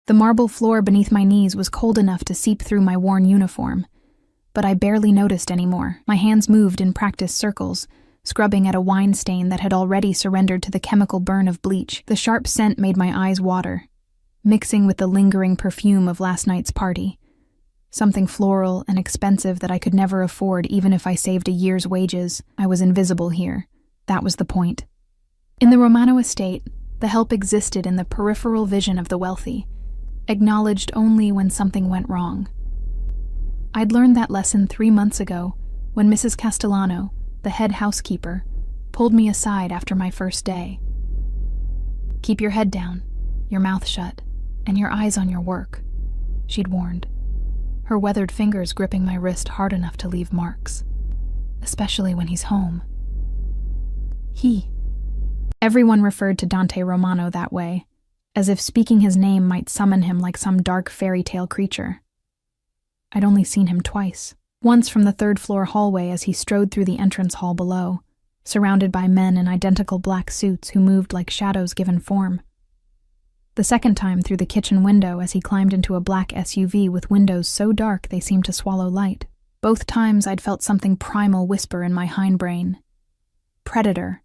The marble floor beneath my knees was cold enough to seep through my worn uniform, but I barely noticed anymore. My hands moved in practiced circles, scrubbing at a wine stain that had already surrendered to the chemical burn of bleach. The sharp scent made my eyes water, mixing with the lingering perfume of last night's party. Something floral and expensive that I could never afford even if I saved a year's wages. I was invisible here. That was the point. In the Romano estate, the help existed in the peripheral vision of the wealthy, acknowledged only when something went wrong. I'd learned that lesson 3 months ago when Mrs. Castellano, the head housekeeper, pulled me aside after my first day. "Keep your head down, your mouth shut, and your eyes on your work," she'd warned, her weathered fingers gripping my wrist hard enough to leave marks. "Especially when he's home." He. Everyone referred to Dante Romano that way, as if speaking his name might summon him like some dark fairy tale creature. I'd only seen him twice. Once from the third-floor hallway as he strode through the entrance hall below, surrounded by men in identical black suits who moved like shadows given form. The second time through the kitchen window as he climbed into a black SUV with windows so dark they seemed to swallow light. Both times I'd felt something primal whisper in my hindbrain. Predator.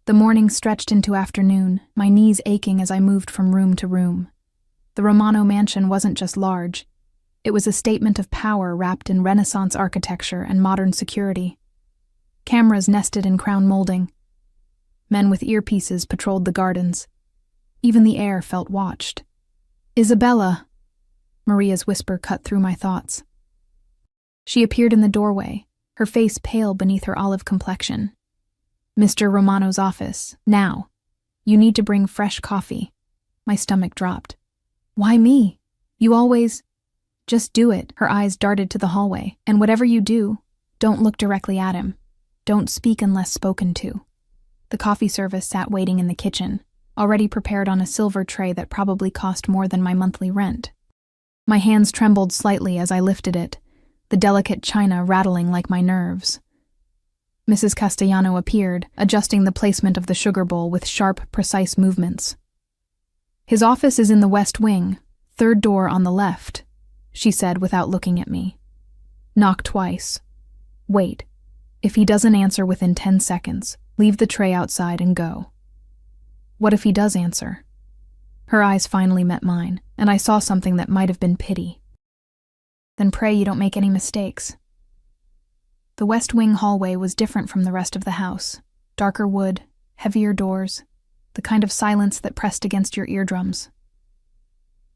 The morning stretched into afternoon, my knees aching as I moved from room to room. The Romano mansion wasn't just large. It was a statement of power wrapped in Renaissance architecture and modern security. Cameras nested in crown molding. Men with earpieces patrolled the gardens. Even the air felt watched. "Isabella!" Maria's whisper cut through my thoughts. She appeared in the doorway, her face pale beneath her olive complexion. "Mr. Romano's office, now. You need to bring fresh coffee." My stomach dropped. "Why me? You always—" "Just do it." Her eyes darted to the hallway. "And whatever you do, don't look directly at him. Don't speak unless spoken to." The coffee service sat waiting in the kitchen, already prepared on a silver tray that probably cost more than my monthly rent. My hands trembled slightly as I lifted it, the delicate china rattling like my nerves. Mrs. Castellano appeared, adjusting the placement of the sugar bowl with sharp, precise movements. "His office is in the west wing, third door on the left," she said without looking at me. "Knock twice. Wait. If he doesn't answer within 10 seconds, leave the tray outside and go." "What if he does answer?" Her eyes finally met mine, and I saw something that might have been pity. "Then pray you don't make any mistakes." The West Wing hallway was different from the rest of the house. Darker wood, heavier doors, the kind of silence that pressed against your eardrums.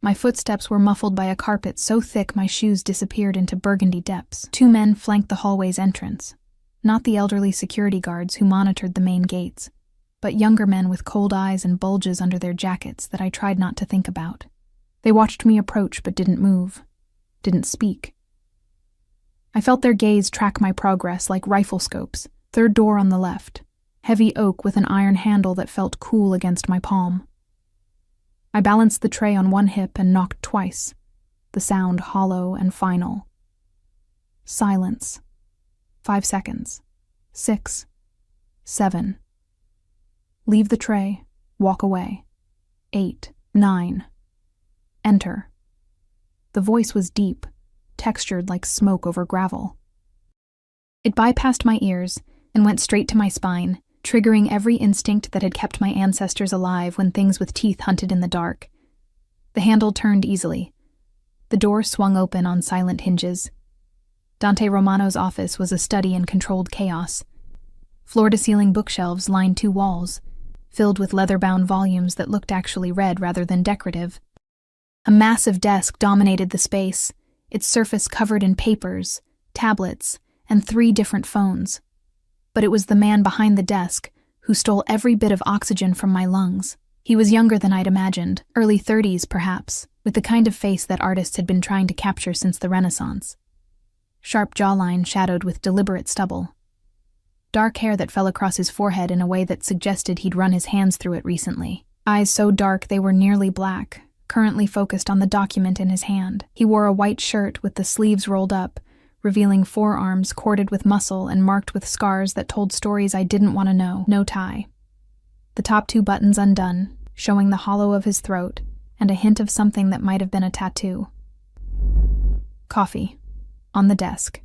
My footsteps were muffled by a carpet so thick my shoes disappeared into burgundy depths. 2 men flanked the hallway's entrance, not the elderly security guards who monitored the main gates, but younger men with cold eyes and bulges under their jackets that I tried not to think about. They watched me approach but didn't move, didn't speak. I felt their gaze track my progress like rifle scopes. Third door on the left, heavy oak with an iron handle that felt cool against my palm. I balanced the tray on one hip and knocked twice, the sound hollow and final. Silence. 5 seconds. 6. 7. Leave the tray. Walk away. 8. 9. Enter. The voice was deep, textured like smoke over gravel. It bypassed my ears and went straight to my spine, triggering every instinct that had kept my ancestors alive when things with teeth hunted in the dark. The handle turned easily. The door swung open on silent hinges. Dante Romano's office was a study in controlled chaos. Floor-to-ceiling bookshelves lined 2 walls, filled with leather-bound volumes that looked actually read rather than decorative. A massive desk dominated the space, its surface covered in papers, tablets, and 3 different phones. But it was the man behind the desk who stole every bit of oxygen from my lungs. He was younger than I'd imagined, early 30s perhaps, with the kind of face that artists had been trying to capture since the Renaissance. Sharp jawline shadowed with deliberate stubble. Dark hair that fell across his forehead in a way that suggested he'd run his hands through it recently. Eyes so dark they were nearly black, currently focused on the document in his hand. He wore a white shirt with the sleeves rolled up, revealing forearms corded with muscle and marked with scars that told stories I didn't want to know. No tie. The top 2 buttons undone, showing the hollow of his throat, and a hint of something that might have been a tattoo. Coffee. On the desk.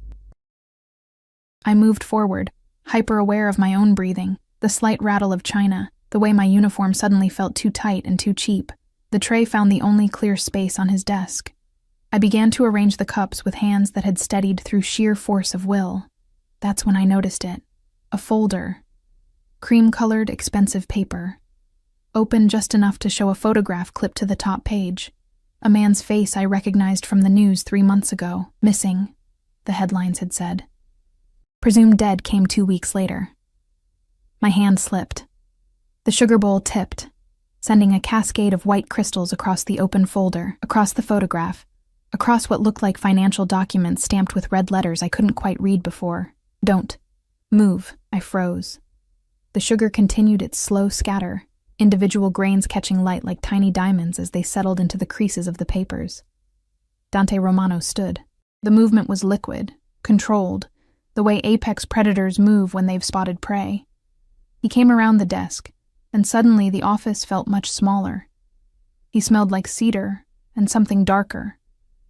I moved forward, hyper-aware of my own breathing, the slight rattle of china, the way my uniform suddenly felt too tight and too cheap. The tray found the only clear space on his desk. I began to arrange the cups with hands that had steadied through sheer force of will. That's when I noticed it. A folder. Cream-colored, expensive paper. Open just enough to show a photograph clipped to the top page. A man's face I recognized from the news 3 months ago. Missing, the headlines had said. Presumed dead came 2 weeks later. My hand slipped. The sugar bowl tipped, sending a cascade of white crystals across the open folder, across the photograph, across what looked like financial documents stamped with red letters I couldn't quite read before. Don't move, I froze. The sugar continued its slow scatter, individual grains catching light like tiny diamonds as they settled into the creases of the papers. Dante Romano stood. The movement was liquid, controlled, the way apex predators move when they've spotted prey. He came around the desk, and suddenly the office felt much smaller. He smelled like cedar and something darker.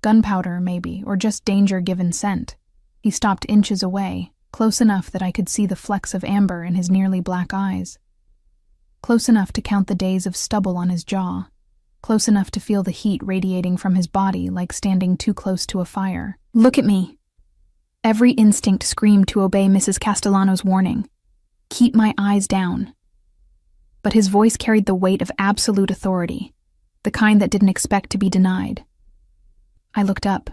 Gunpowder, maybe, or just danger-given scent. He stopped inches away, close enough that I could see the flecks of amber in his nearly black eyes. Close enough to count the days of stubble on his jaw. Close enough to feel the heat radiating from his body like standing too close to a fire. Look at me! Every instinct screamed to obey Mrs. Castellano's warning. Keep my eyes down. But his voice carried the weight of absolute authority, the kind that didn't expect to be denied. I looked up.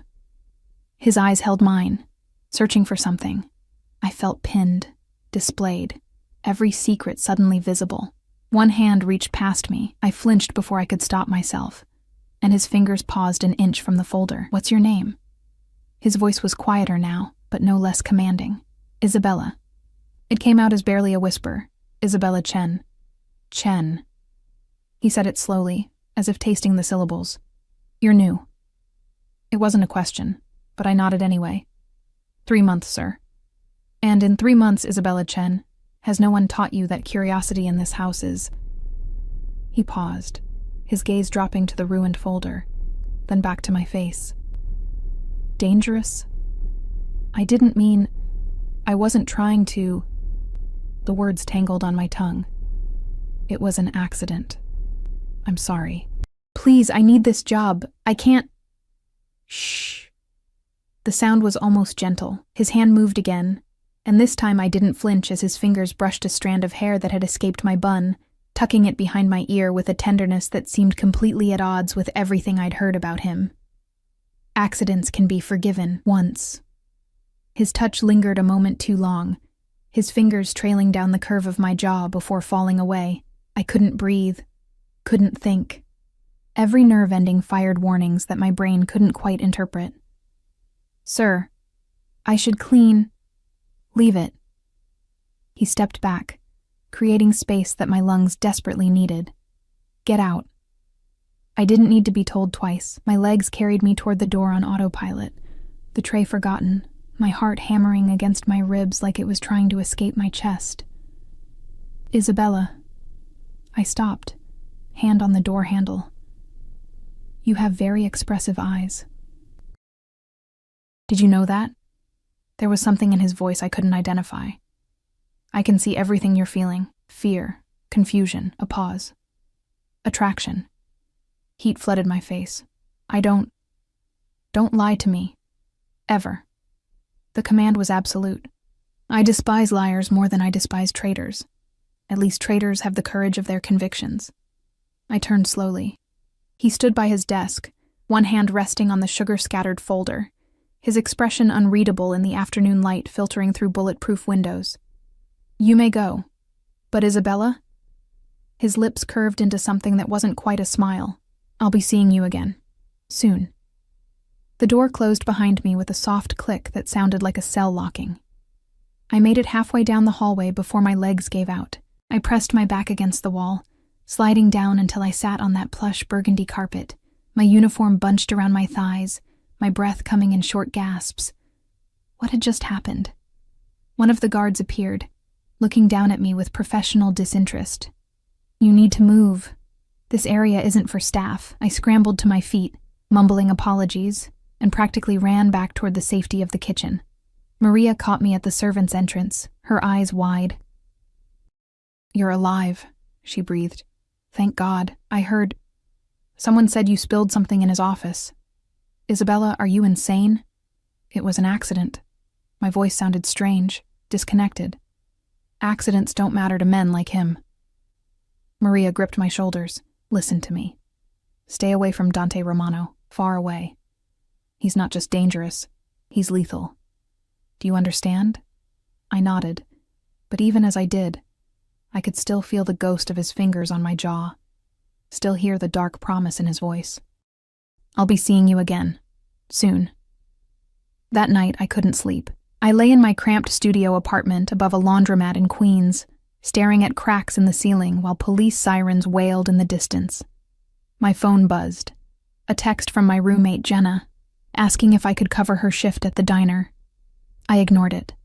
His eyes held mine, searching for something. I felt pinned, displayed, every secret suddenly visible. One hand reached past me. I flinched before I could stop myself, and his fingers paused an inch from the folder. What's your name? His voice was quieter now, but no less commanding. Isabella. It came out as barely a whisper. Isabella Chen. Chen. He said it slowly, as if tasting the syllables. You're new. It wasn't a question, but I nodded anyway. 3 months, sir. And in 3 months, Isabella Chen, has no one taught you that curiosity in this house is... He paused, his gaze dropping to the ruined folder, then back to my face. Dangerous? I didn't mean... I wasn't trying to... The words tangled on my tongue. It was an accident. I'm sorry. Please, I need this job. I can't... Shh. The sound was almost gentle. His hand moved again, and this time I didn't flinch as his fingers brushed a strand of hair that had escaped my bun, tucking it behind my ear with a tenderness that seemed completely at odds with everything I'd heard about him. Accidents can be forgiven once. His touch lingered a moment too long, his fingers trailing down the curve of my jaw before falling away. I couldn't breathe, couldn't think. Every nerve ending fired warnings that my brain couldn't quite interpret. Sir, I should clean... Leave it. He stepped back, creating space that my lungs desperately needed. Get out. I didn't need to be told twice. My legs carried me toward the door on autopilot, the tray forgotten, my heart hammering against my ribs like it was trying to escape my chest. Isabella. I stopped, hand on the door handle. You have very expressive eyes. Did you know that? There was something in his voice I couldn't identify. I can see everything you're feeling. Fear, confusion, a pause. Attraction. Heat flooded my face. Don't lie to me. Ever. The command was absolute. I despise liars more than I despise traitors. At least traitors have the courage of their convictions. I turned slowly. He stood by his desk, one hand resting on the sugar-scattered folder, his expression unreadable in the afternoon light filtering through bulletproof windows. You may go. But Isabella? His lips curved into something that wasn't quite a smile. I'll be seeing you again. Soon. The door closed behind me with a soft click that sounded like a cell locking. I made it halfway down the hallway before my legs gave out. I pressed my back against the wall, sliding down until I sat on that plush burgundy carpet, my uniform bunched around my thighs, my breath coming in short gasps. What had just happened? One of the guards appeared, looking down at me with professional disinterest. You need to move. This area isn't for staff. I scrambled to my feet, mumbling apologies, and practically ran back toward the safety of the kitchen. Maria caught me at the servants' entrance, her eyes wide. "You're alive," she breathed. "Thank God. I heard... Someone said you spilled something in his office. Isabella, are you insane?" "It was an accident." My voice sounded strange, disconnected. "Accidents don't matter to men like him." Maria gripped my shoulders. "Listen to me. Stay away from Dante Romano, far away. He's not just dangerous, he's lethal. Do you understand?" I nodded, but even as I did, I could still feel the ghost of his fingers on my jaw, still hear the dark promise in his voice. "I'll be seeing you again, soon." That night, I couldn't sleep. I lay in my cramped studio apartment above a laundromat in Queens, staring at cracks in the ceiling while police sirens wailed in the distance. My phone buzzed. A text from my roommate, Jenna, asking if I could cover her shift at the diner. I ignored it.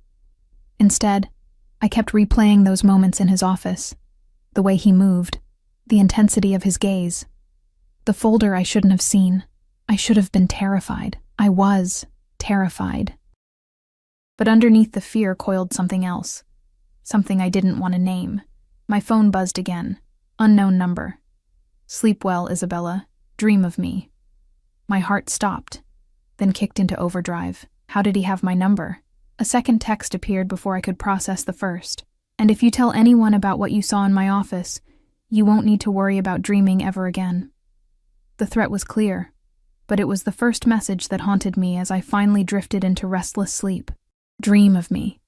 Instead, I kept replaying those moments in his office, the way he moved, the intensity of his gaze. The folder I shouldn't have seen. I should have been terrified. I was terrified. But underneath the fear coiled something else. Something I didn't want to name. My phone buzzed again. Unknown number. "Sleep well, Isabella. Dream of me." My heart stopped, then kicked into overdrive. How did he have my number? A second text appeared before I could process the first. "And if you tell anyone about what you saw in my office, you won't need to worry about dreaming ever again." The threat was clear, but it was the first message that haunted me as I finally drifted into restless sleep. Dream of me.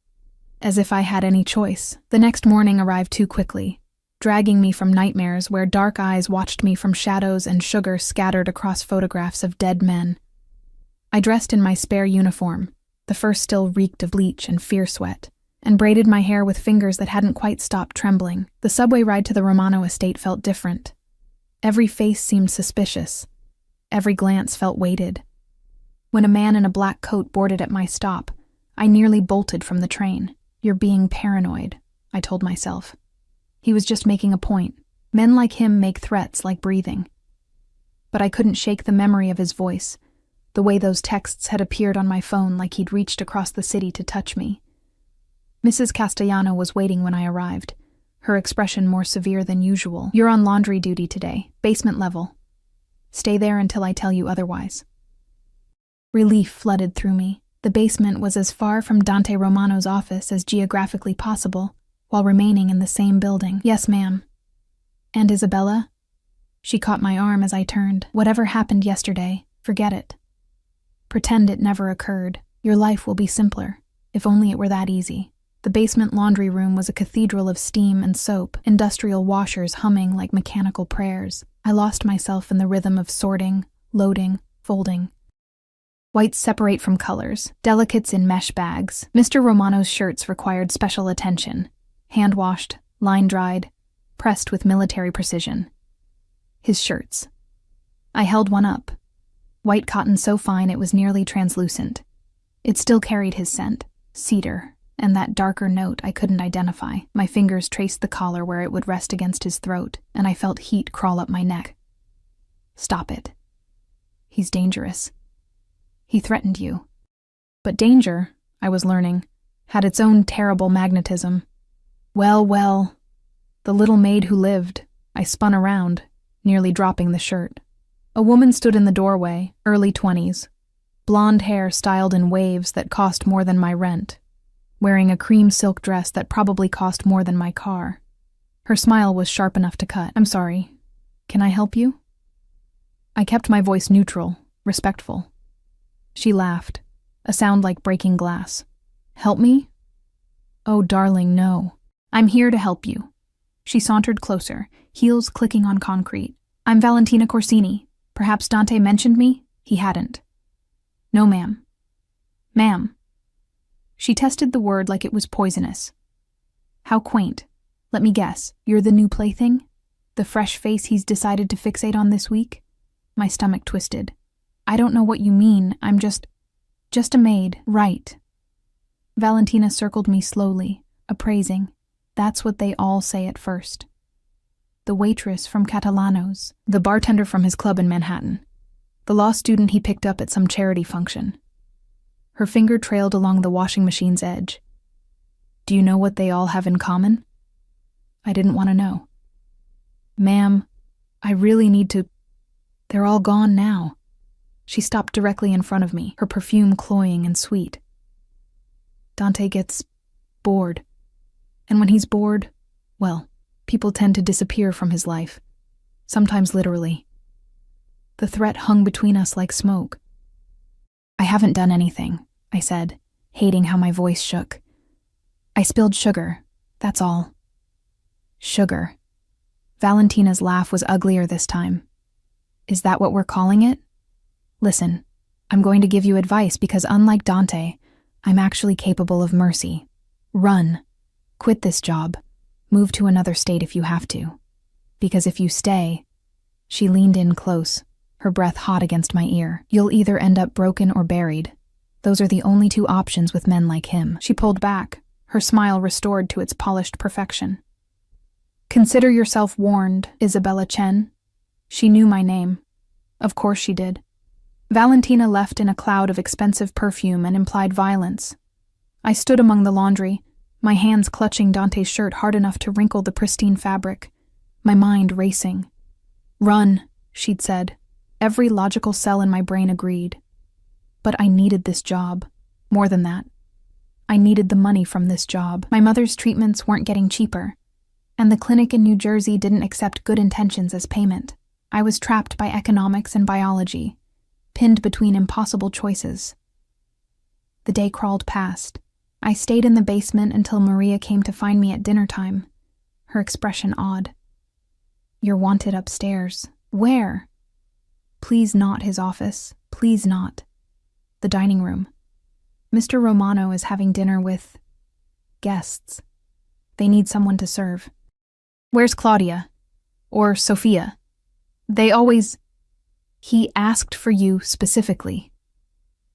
As if I had any choice. The next morning arrived too quickly, dragging me from nightmares where dark eyes watched me from shadows and sugar scattered across photographs of dead men. I dressed in my spare uniform, the first still reeked of bleach and fear sweat, and braided my hair with fingers that hadn't quite stopped trembling. The subway ride to the Romano estate felt different. Every face seemed suspicious. Every glance felt weighted. When a man in a black coat boarded at my stop, I nearly bolted from the train. "You're being paranoid," I told myself. He was just making a point. Men like him make threats like breathing. But I couldn't shake the memory of his voice, the way those texts had appeared on my phone like he'd reached across the city to touch me. Mrs. Castellano was waiting when I arrived, her expression more severe than usual. "You're on laundry duty today, basement level. Stay there until I tell you otherwise." Relief flooded through me. The basement was as far from Dante Romano's office as geographically possible, while remaining in the same building. "Yes, ma'am." "And Isabella?" She caught my arm as I turned. "Whatever happened yesterday, forget it. Pretend it never occurred. Your life will be simpler, if only it were that easy." The basement laundry room was a cathedral of steam and soap, industrial washers humming like mechanical prayers. I lost myself in the rhythm of sorting, loading, folding. Whites separate from colors, delicates in mesh bags. Mr. Romano's shirts required special attention. Hand-washed, line-dried, pressed with military precision. His shirts. I held one up. White cotton so fine it was nearly translucent. It still carried his scent, cedar, and that darker note I couldn't identify. My fingers traced the collar where it would rest against his throat, and I felt heat crawl up my neck. "Stop it. He's dangerous. He threatened you." But danger, I was learning, had its own terrible magnetism. Well, the little maid who lived. I spun around, nearly dropping the shirt. A woman stood in the doorway, early 20s, blonde hair styled in waves that cost more than my rent, wearing a cream silk dress that probably cost more than my car. Her smile was sharp enough to cut. "I'm sorry. Can I help you?" I kept my voice neutral, respectful. She laughed, a sound like breaking glass. "Help me?" "Oh, darling, no. I'm here to help you." She sauntered closer, heels clicking on concrete. "I'm Valentina Corsini. Perhaps Dante mentioned me?" He hadn't. "No, ma'am." "Ma'am." She tested the word like it was poisonous. "How quaint. Let me guess, you're the new plaything? The fresh face he's decided to fixate on this week?" My stomach twisted. "I don't know what you mean. I'm just a maid, right?" Valentina circled me slowly, appraising. "That's what they all say at first." the waitress from Catalano's, the bartender from his club in Manhattan, the law student he picked up at some charity function. Her finger trailed along the washing machine's edge. Do you know what they all have in common? I didn't want to know. Ma'am, I really need to... They're all gone now. She stopped directly in front of me, her perfume cloying and sweet. Dante gets bored. And when he's bored, well, people tend to disappear from his life, sometimes literally. The threat hung between us like smoke. I haven't done anything, I said, hating how my voice shook. I spilled sugar, that's all. Sugar. Valentina's laugh was uglier this time. Is that what we're calling it? Listen, I'm going to give you advice because unlike Dante, I'm actually capable of mercy. Run. Quit this job. Move to another state if you have to. Because if you stay... She leaned in close, her breath hot against my ear. You'll either end up broken or buried. Those are the only two options with men like him. She pulled back, her smile restored to its polished perfection. Consider yourself warned, Isabella Chen. She knew my name. Of course she did. Valentina left in a cloud of expensive perfume and implied violence. I stood among the laundry, my hands clutching Dante's shirt hard enough to wrinkle the pristine fabric, my mind racing. Run, she'd said. Every logical cell in my brain agreed. But I needed this job. More than that. I needed the money from this job. My mother's treatments weren't getting cheaper, and the clinic in New Jersey didn't accept good intentions as payment. I was trapped by economics and biology, pinned between impossible choices. The day crawled past. I stayed in the basement until Maria came to find me at dinner time, her expression odd. You're wanted upstairs. Where? Please not his office. Please not. The dining room. Mr. Romano is having dinner with... guests. They need someone to serve. Where's Claudia? Or Sophia? They always... He asked for you specifically.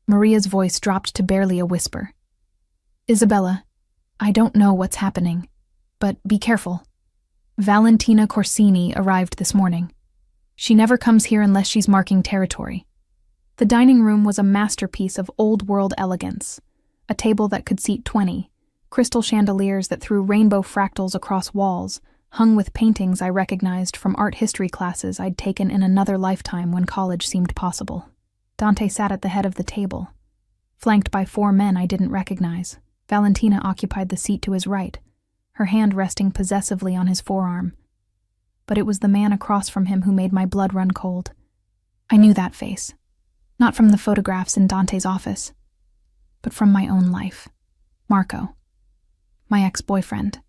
Maria's voice dropped to barely a whisper. Isabella, I don't know what's happening, but be careful. Valentina Corsini arrived this morning. She never comes here unless she's marking territory. The dining room was a masterpiece of old-world elegance, a table that could seat 20, crystal chandeliers that threw rainbow fractals across walls, hung with paintings I recognized from art history classes I'd taken in another lifetime when college seemed possible. Dante sat at the head of the table, flanked by 4 men I didn't recognize. Valentina occupied the seat to his right, her hand resting possessively on his forearm. But it was the man across from him who made my blood run cold. I knew that face, not from the photographs in Dante's office, but from my own life. Marco, my ex-boyfriend,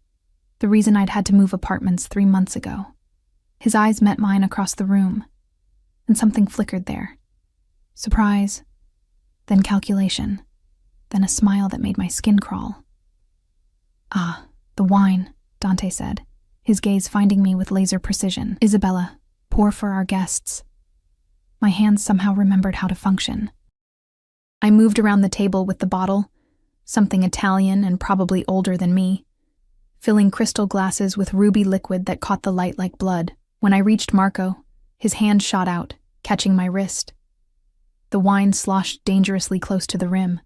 the reason I'd had to move apartments 3 months ago. His eyes met mine across the room, and something flickered there. Surprise, then calculation, then a smile that made my skin crawl. Ah, the wine, Dante said, his gaze finding me with laser precision. Isabella, pour for our guests. My hands somehow remembered how to function. I moved around the table with the bottle, something Italian and probably older than me, filling crystal glasses with ruby liquid that caught the light like blood. When I reached Marco, his hand shot out, catching my wrist. The wine sloshed dangerously close to the rim.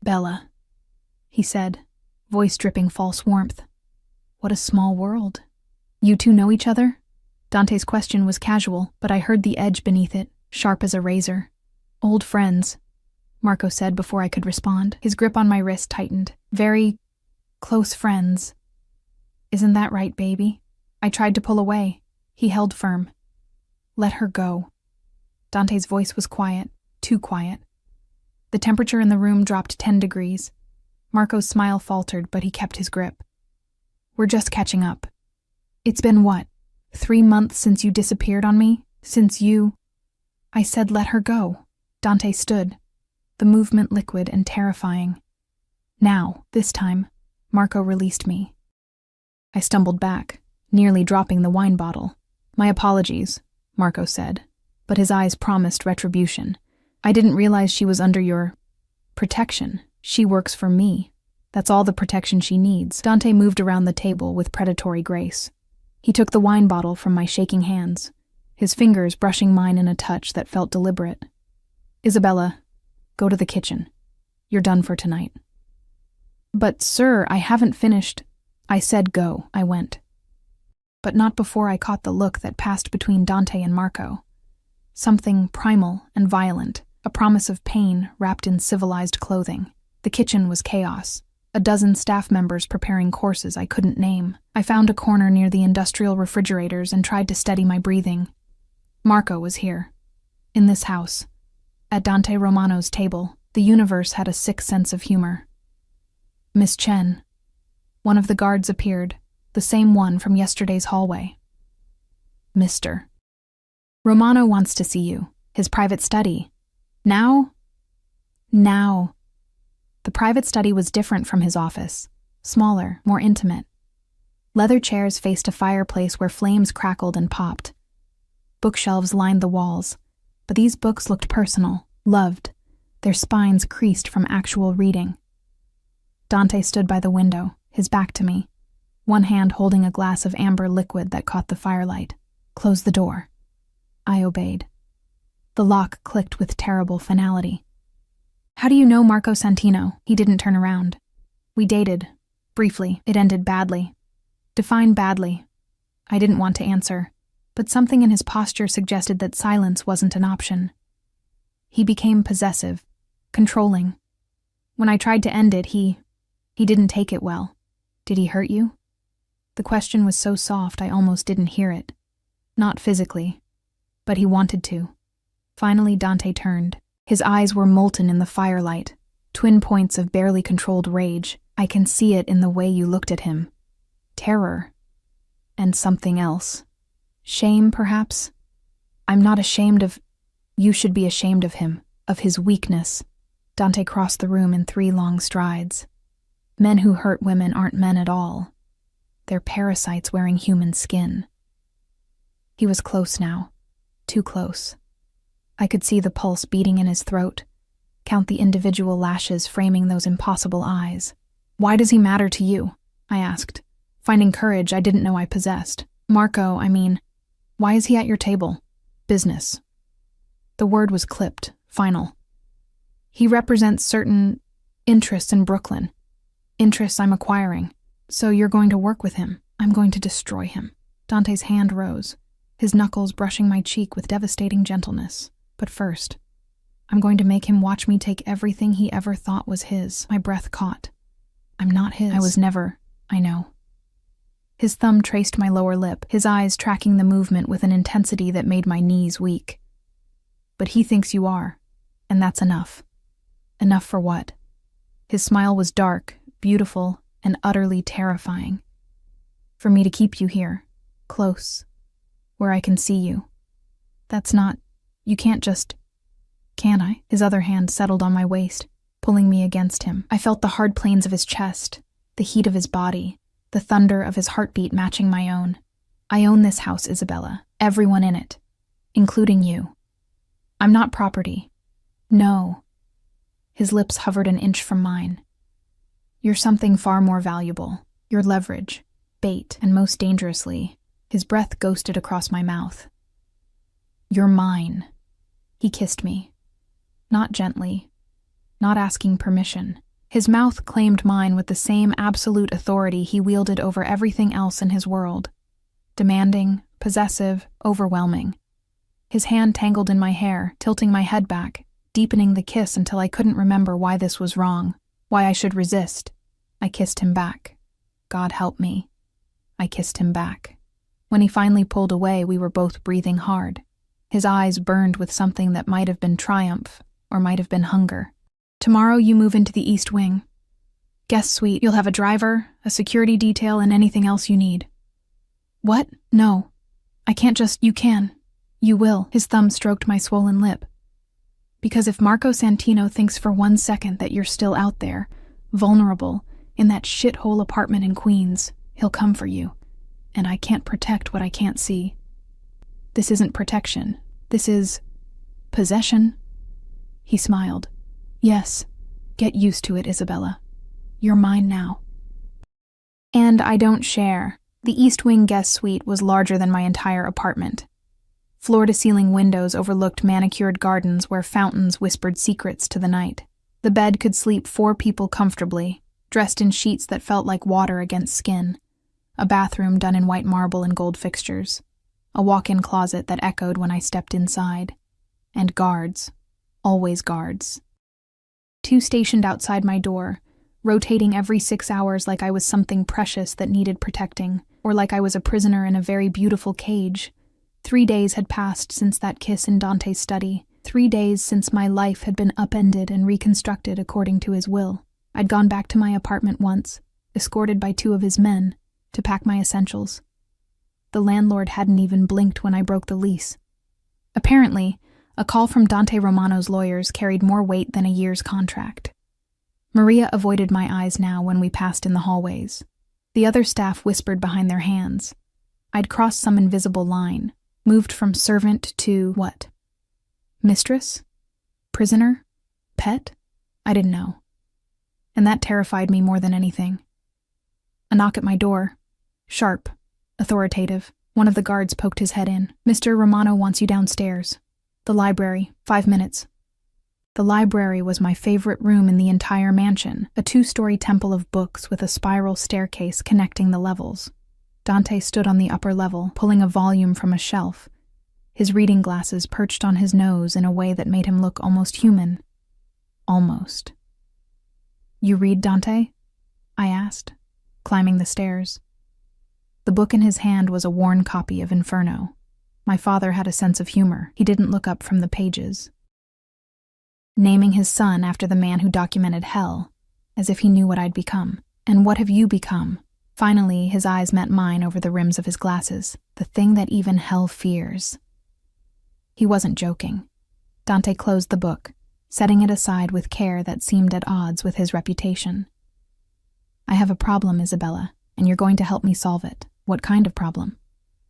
Bella, he said, voice dripping false warmth. What a small world. You two know each other? Dante's question was casual, but I heard the edge beneath it, sharp as a razor. Old friends, Marco said before I could respond. His grip on my wrist tightened. Very close friends. Isn't that right, baby? I tried to pull away. He held firm. Let her go. Dante's voice was quiet, too quiet. The temperature in the room dropped 10 degrees. Marco's smile faltered, but he kept his grip. We're just catching up. It's been what? 3 months since you disappeared on me? Since you... I said let her go. Dante stood, the movement liquid and terrifying. Now, this time, Marco released me. I stumbled back, nearly dropping the wine bottle. My apologies, Marco said, but his eyes promised retribution. I didn't realize she was under your protection. She works for me. That's all the protection she needs. Dante moved around the table with predatory grace. He took the wine bottle from my shaking hands, his fingers brushing mine in a touch that felt deliberate. "Isabella, go to the kitchen. You're done for tonight." "But, sir, I haven't finished." "I said go." I went. But not before I caught the look that passed between Dante and Marco. Something primal and violent, a promise of pain wrapped in civilized clothing. The kitchen was chaos. A dozen staff members preparing courses I couldn't name. I found a corner near the industrial refrigerators and tried to steady my breathing. Marco was here. In this house. At Dante Romano's table, the universe had a sick sense of humor. "Miss Chen." One of the guards appeared, the same one from yesterday's hallway. "Mr. Romano wants to see you. His private study. Now?" "Now." The private study was different from his office. Smaller, more intimate. Leather chairs faced a fireplace where flames crackled and popped. Bookshelves lined the walls, but these books looked personal, loved, their spines creased from actual reading. Dante stood by the window, his back to me, one hand holding a glass of amber liquid that caught the firelight. "Close the door." I obeyed. The lock clicked with terrible finality. "How do you know Marco Santino?" He didn't turn around. "We dated. Briefly. It ended badly." "Define badly." I didn't want to answer, but something in his posture suggested that silence wasn't an option. "He became possessive, controlling. When I tried to end it, he didn't take it well." "Did he hurt you?" The question was so soft I almost didn't hear it. Not physically, but he wanted to. Finally, Dante turned. His eyes were molten in the firelight, twin points of barely controlled rage. I can see it in the way you looked at him. Terror. And something else. Shame, perhaps? "I'm not ashamed of—" "You should be ashamed of him, of his weakness." Dante crossed the room in 3 long strides. Men who hurt women aren't men at all. They're parasites wearing human skin. He was close now. Too close. I could see the pulse beating in his throat, count the individual lashes framing those impossible eyes. "Why does he matter to you?" I asked, finding courage I didn't know I possessed. "Marco, I mean, why is he at your table?" "Business." The word was clipped, final. "He represents certain interests in Brooklyn. Interests I'm acquiring. So you're going to work with him." "I'm going to destroy him." Dante's hand rose, his knuckles brushing my cheek with devastating gentleness. "But first, I'm going to make him watch me take everything he ever thought was his." My breath caught. "I'm not his." "I was never, I know." His thumb traced my lower lip, his eyes tracking the movement with an intensity that made my knees weak. "But he thinks you are, and that's enough." "Enough for what?" His smile was dark, beautiful, and utterly terrifying. "For me to keep you here, close, where I can see you. That's not— you can't just— Can I?" His other hand settled on my waist, pulling me against him. I felt the hard planes of his chest, the heat of his body, the thunder of his heartbeat matching my own. "I own this house, Isabella, everyone in it, including you. I'm not property. No." His lips hovered an inch from mine. "You're something far more valuable. You're leverage, bait, and most dangerously," his breath ghosted across my mouth, "you're mine." He kissed me. Not gently, not asking permission. His mouth claimed mine with the same absolute authority he wielded over everything else in his world. Demanding, possessive, overwhelming. His hand tangled in my hair, tilting my head back, deepening the kiss until I couldn't remember why this was wrong, why I should resist. I kissed him back. God help me. I kissed him back. When he finally pulled away, we were both breathing hard. His eyes burned with something that might have been triumph, or might have been hunger. "Tomorrow you move into the East Wing. Guest suite, you'll have a driver, a security detail, and anything else you need." "What? No. I can't just— You can. You will." His thumb stroked my swollen lip. "Because if Marco Santino thinks for 1 second that you're still out there, vulnerable, in that shithole apartment in Queens, he'll come for you. And I can't protect what I can't see." "This isn't protection. This is— possession." He smiled. "Yes. Get used to it, Isabella. You're mine now." "And I don't share." The East Wing guest suite was larger than my entire apartment. Floor-to-ceiling windows overlooked manicured gardens where fountains whispered secrets to the night. The bed could sleep 4 people comfortably, dressed in sheets that felt like water against skin. A bathroom done in white marble and gold fixtures. A walk-in closet that echoed when I stepped inside. And guards. Always guards. 2 stationed outside my door, rotating every 6 hours like I was something precious that needed protecting, or like I was a prisoner in a very beautiful cage. 3 days had passed since that kiss in Dante's study. 3 days since my life had been upended and reconstructed according to his will. I'd gone back to my apartment once, escorted by 2 of his men, to pack my essentials. The landlord hadn't even blinked when I broke the lease. Apparently, a call from Dante Romano's lawyers carried more weight than a year's contract. Maria avoided my eyes now when we passed in the hallways. The other staff whispered behind their hands. I'd crossed some invisible line, moved from servant to what? Mistress? Prisoner? Pet? I didn't know. And that terrified me more than anything. A knock at my door. Sharp. Authoritative. One of the guards poked his head in. "Mr. Romano wants you downstairs. The library. 5 minutes." The library was my favorite room in the entire mansion, a 2-story temple of books with a spiral staircase connecting the levels. Dante stood on the upper level, pulling a volume from a shelf, his reading glasses perched on his nose in a way that made him look almost human. Almost. "You read, Dante?" I asked, climbing the stairs. The book in his hand was a worn copy of Inferno. My father had a sense of humor. He didn't look up from the pages. Naming his son after the man who documented hell, as if he knew what I'd become. "And what have you become?" Finally, his eyes met mine over the rims of his glasses. "The thing that even hell fears." He wasn't joking. Dante closed the book, setting it aside with care that seemed at odds with his reputation. "I have a problem, Isabella, and you're going to help me solve it." "What kind of problem?"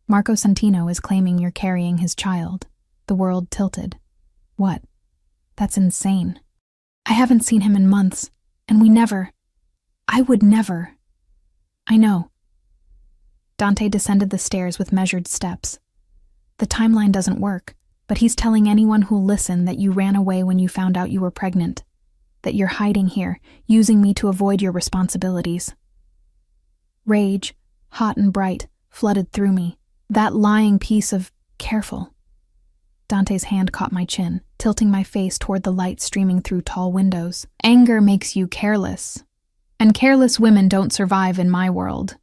"Marco Santino is claiming you're carrying his child." The world tilted. "What? That's insane. I haven't seen him in months, and I would never." "I know." Dante descended the stairs with measured steps. "The timeline doesn't work, but he's telling anyone who'll listen that you ran away when you found out you were pregnant, that you're hiding here, using me to avoid your responsibilities." Rage, hot and bright, flooded through me. That lying piece of... Careful. Dante's hand caught my chin, tilting my face toward the light streaming through tall windows. "Anger makes you careless. And careless women don't survive in my world."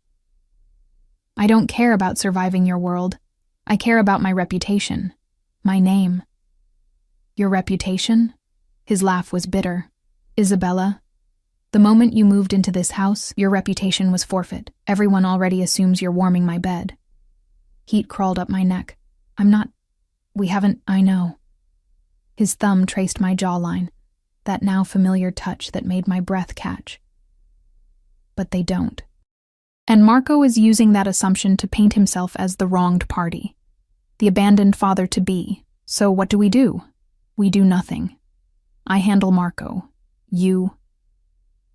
"I don't care about surviving your world. I care about my reputation. My name." "Your reputation?" His laugh was bitter. "Isabella, the moment you moved into this house, your reputation was forfeit. Everyone already assumes you're warming my bed." Heat crawled up my neck. I know." His thumb traced my jawline, that now familiar touch that made my breath catch. "But they don't." And Marco is using that assumption to paint himself as the wronged party, the abandoned father-to-be. So what do? We do nothing. I handle Marco. You...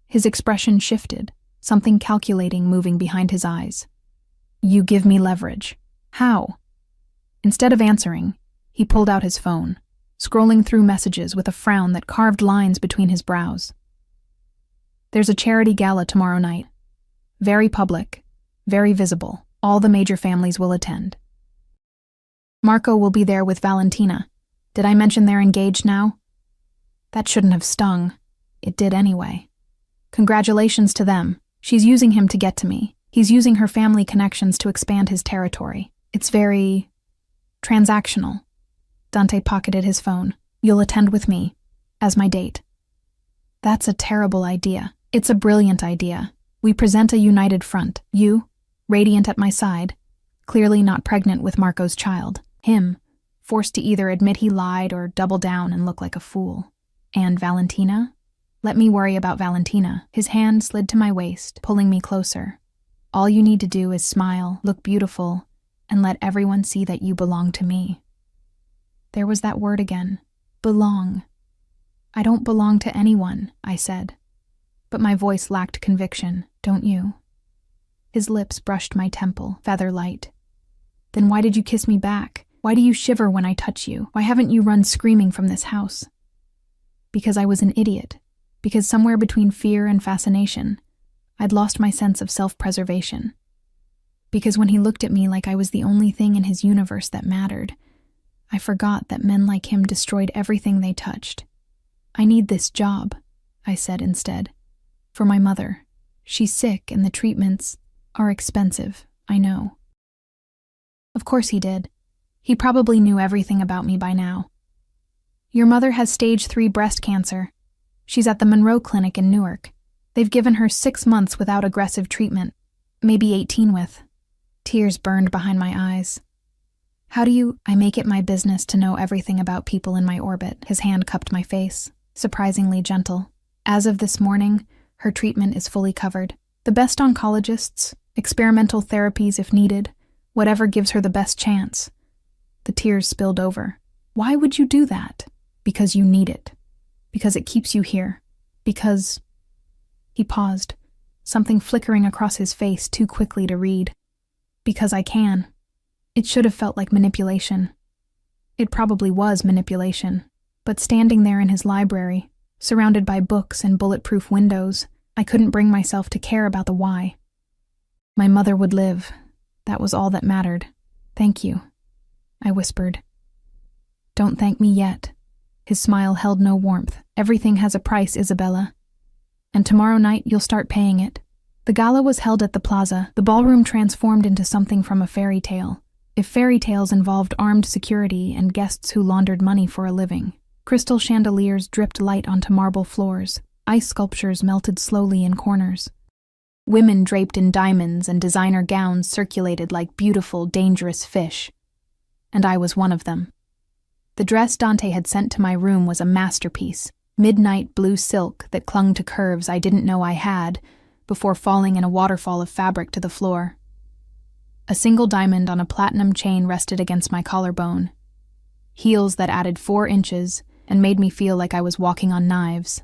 His expression shifted, something calculating moving behind his eyes. "You give me leverage. How?" Instead of answering, he pulled out his phone, scrolling through messages with a frown that carved lines between his brows. "There's a charity gala tomorrow night. Very public, very visible. All the major families will attend. Marco will be there with Valentina. Did I mention they're engaged now?" That shouldn't have stung. It did anyway. "Congratulations to them. She's using him to get to me. He's using her family connections to expand his territory. It's very... transactional." Dante pocketed his phone. "You'll attend with me, as my date." "That's a terrible idea." "It's a brilliant idea. We present a united front. You, radiant at my side, clearly not pregnant with Marco's child. Him, forced to either admit he lied or double down and look like a fool. And Valentina? Let me worry about Valentina." His hand slid to my waist, pulling me closer. "All you need to do is smile, look beautiful, and let everyone see that you belong to me." There was that word again. Belong. "I don't belong to anyone," I said. But my voice lacked conviction, "don't you?" His lips brushed my temple, feather light. Then why did you kiss me back? Why do you shiver when I touch you? Why haven't you run screaming from this house? Because I was an idiot. Because somewhere between fear and fascination, I'd lost my sense of self-preservation. Because when he looked at me like I was the only thing in his universe that mattered, I forgot that men like him destroyed everything they touched. I need this job, I said instead. For my mother. She's sick and the treatments are expensive, I know. Of course he did. He probably knew everything about me by now. Your mother has stage 3 breast cancer. She's at the Monroe Clinic in Newark. They've given her 6 months without aggressive treatment, maybe 18 with. Tears burned behind my eyes. I make it my business to know everything about people in my orbit. His hand cupped my face, surprisingly gentle. As of this morning, her treatment is fully covered. The best oncologists, experimental therapies if needed, whatever gives her the best chance. The tears spilled over. Why would you do that? Because you need it. Because it keeps you here. Because... He paused, something flickering across his face too quickly to read. Because I can. It should have felt like manipulation. It probably was manipulation, but standing there in his library, surrounded by books and bulletproof windows, I couldn't bring myself to care about the why. My mother would live. That was all that mattered. Thank you, I whispered. Don't thank me yet. His smile held no warmth. Everything has a price, Isabella. And tomorrow night you'll start paying it. The gala was held at the plaza. The ballroom transformed into something from a fairy tale. If fairy tales involved armed security and guests who laundered money for a living. Crystal chandeliers dripped light onto marble floors. Ice sculptures melted slowly in corners. Women draped in diamonds and designer gowns circulated like beautiful, dangerous fish. And I was one of them. The dress Dante had sent to my room was a masterpiece, midnight blue silk that clung to curves I didn't know I had, before falling in a waterfall of fabric to the floor. A single diamond on a platinum chain rested against my collarbone. Heels that added 4 inches and made me feel like I was walking on knives.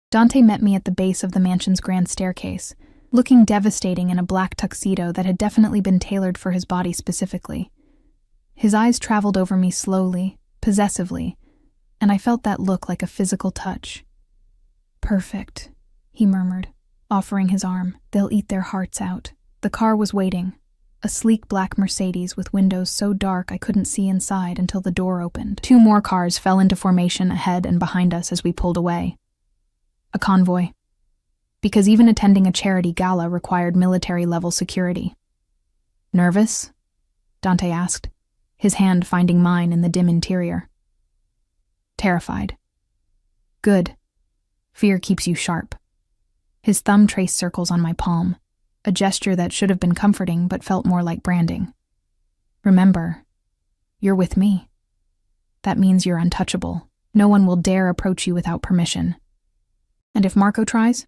Dante met me at the base of the mansion's grand staircase, looking devastating in a black tuxedo that had definitely been tailored for his body specifically. His eyes traveled over me slowly, possessively, and I felt that look like a physical touch. Perfect, he murmured, offering his arm. They'll eat their hearts out. The car was waiting, a sleek black Mercedes with windows so dark I couldn't see inside until the door opened. 2 more cars fell into formation ahead and behind us as we pulled away. A convoy. Because even attending a charity gala required military-level security. Nervous? Dante asked, his hand finding mine in the dim interior. Terrified. Good. Fear keeps you sharp. His thumb traced circles on my palm, a gesture that should have been comforting but felt more like branding. Remember, you're with me. That means you're untouchable. No one will dare approach you without permission. And if Marco tries?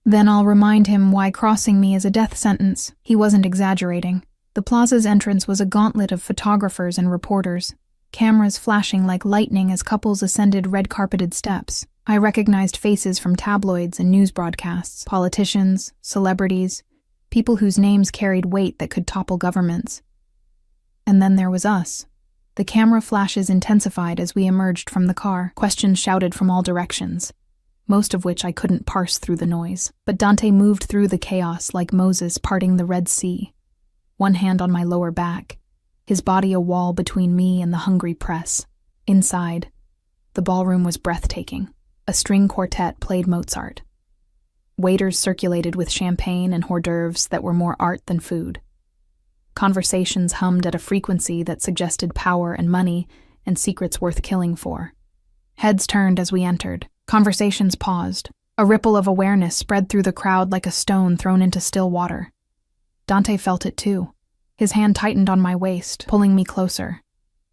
Then I'll remind him why crossing me is a death sentence. He wasn't exaggerating. The plaza's entrance was a gauntlet of photographers and reporters, cameras flashing like lightning as couples ascended red-carpeted steps. I recognized faces from tabloids and news broadcasts, politicians, celebrities, people whose names carried weight that could topple governments. And then there was us. The camera flashes intensified as we emerged from the car, questions shouted from all directions, most of which I couldn't parse through the noise. But Dante moved through the chaos like Moses parting the Red Sea, one hand on my lower back, his body a wall between me and the hungry press. Inside, the ballroom was breathtaking. A string quartet played Mozart. Waiters circulated with champagne and hors d'oeuvres that were more art than food. Conversations hummed at a frequency that suggested power and money and secrets worth killing for. Heads turned as we entered. Conversations paused. A ripple of awareness spread through the crowd like a stone thrown into still water. Dante felt it too. His hand tightened on my waist, pulling me closer.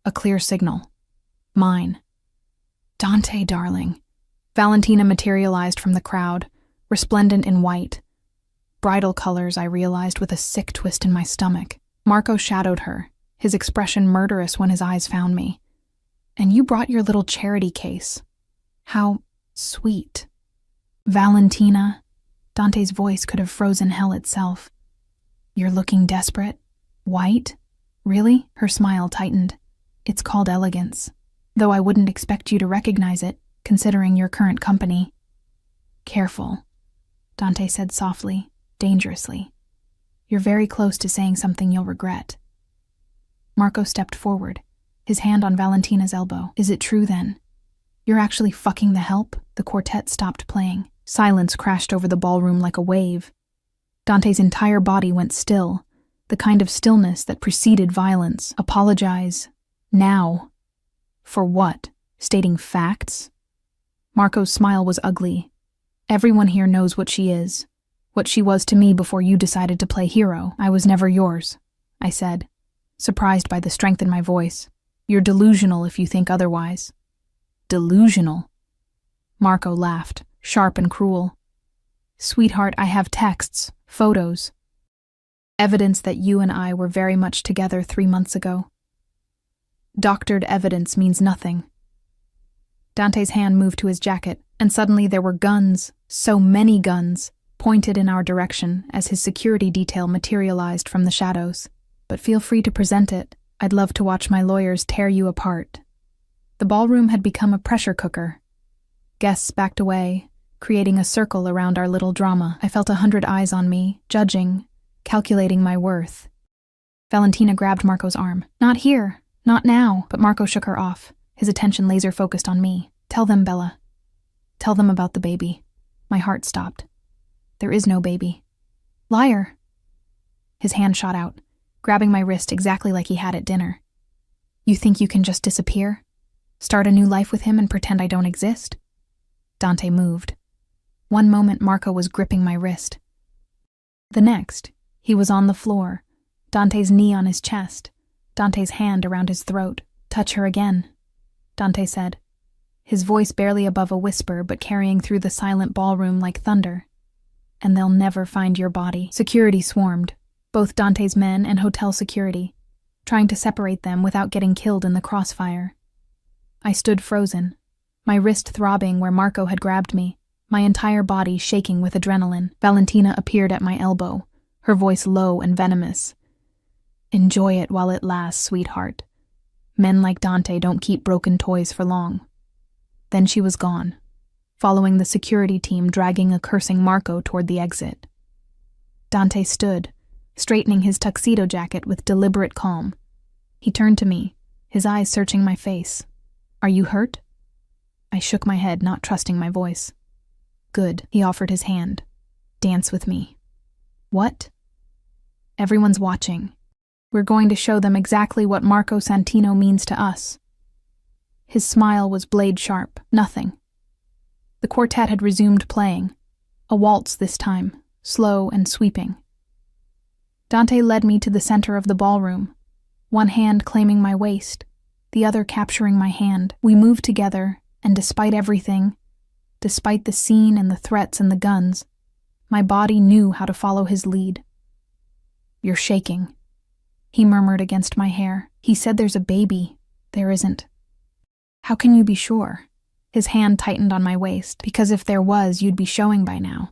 A clear signal. Mine. Dante, darling. Valentina materialized from the crowd, resplendent in white. Bridal colors, I realized with a sick twist in my stomach. Marco shadowed her, his expression murderous when his eyes found me. And you brought your little charity case. How sweet. Valentina, Dante's voice could have frozen hell itself. You're looking desperate? White? Really? Her smile tightened. It's called elegance, though I wouldn't expect you to recognize it, considering your current company. Careful, Dante said softly, dangerously. You're very close to saying something you'll regret. Marco stepped forward, his hand on Valentina's elbow. Is it true then? You're actually fucking the help? The quartet stopped playing. Silence crashed over the ballroom like a wave. Dante's entire body went still, the kind of stillness that preceded violence. Apologize. Now. For what? Stating facts? Marco's smile was ugly. Everyone here knows what she is. What she was to me before you decided to play hero. I was never yours, I said, surprised by the strength in my voice. You're delusional if you think otherwise. Delusional? Marco laughed, sharp and cruel. Sweetheart, I have texts, photos. Evidence that you and I were very much together 3 months ago. Doctored evidence means nothing. Dante's hand moved to his jacket, and suddenly there were guns, so many guns, pointed in our direction as his security detail materialized from the shadows. But feel free to present it. I'd love to watch my lawyers tear you apart. The ballroom had become a pressure cooker. Guests backed away, creating a circle around our little drama. I felt 100 eyes on me, judging, calculating my worth. Valentina grabbed Marco's arm. Not here, not now, but Marco shook her off, his attention laser-focused on me. Tell them, Bella. Tell them about the baby. My heart stopped. There is no baby. Liar. His hand shot out, grabbing my wrist exactly like he had at dinner. You think you can just disappear? Start a new life with him and pretend I don't exist? Dante moved. One moment Marco was gripping my wrist. The next, he was on the floor, Dante's knee on his chest, Dante's hand around his throat. Touch her again, Dante said, his voice barely above a whisper but carrying through the silent ballroom like thunder. And they'll never find your body. Security swarmed, both Dante's men and hotel security, trying to separate them without getting killed in the crossfire. I stood frozen, my wrist throbbing where Marco had grabbed me, my entire body shaking with adrenaline. Valentina appeared at my elbow, her voice low and venomous. Enjoy it while it lasts, sweetheart. Men like Dante don't keep broken toys for long. Then she was gone, following the security team dragging a cursing Marco toward the exit. Dante stood, straightening his tuxedo jacket with deliberate calm. He turned to me, his eyes searching my face. Are you hurt? I shook my head, not trusting my voice. Good, he offered his hand. Dance with me. What? Everyone's watching. We're going to show them exactly what Marco Santino means to us. His smile was blade sharp, nothing. The quartet had resumed playing, a waltz this time, slow and sweeping. Dante led me to the center of the ballroom, one hand claiming my waist, the other capturing my hand. We moved together, and despite everything, despite the scene and the threats and the guns, my body knew how to follow his lead. You're shaking, he murmured against my hair. He said there's a baby. There isn't. How can you be sure? His hand tightened on my waist. Because if there was, you'd be showing by now.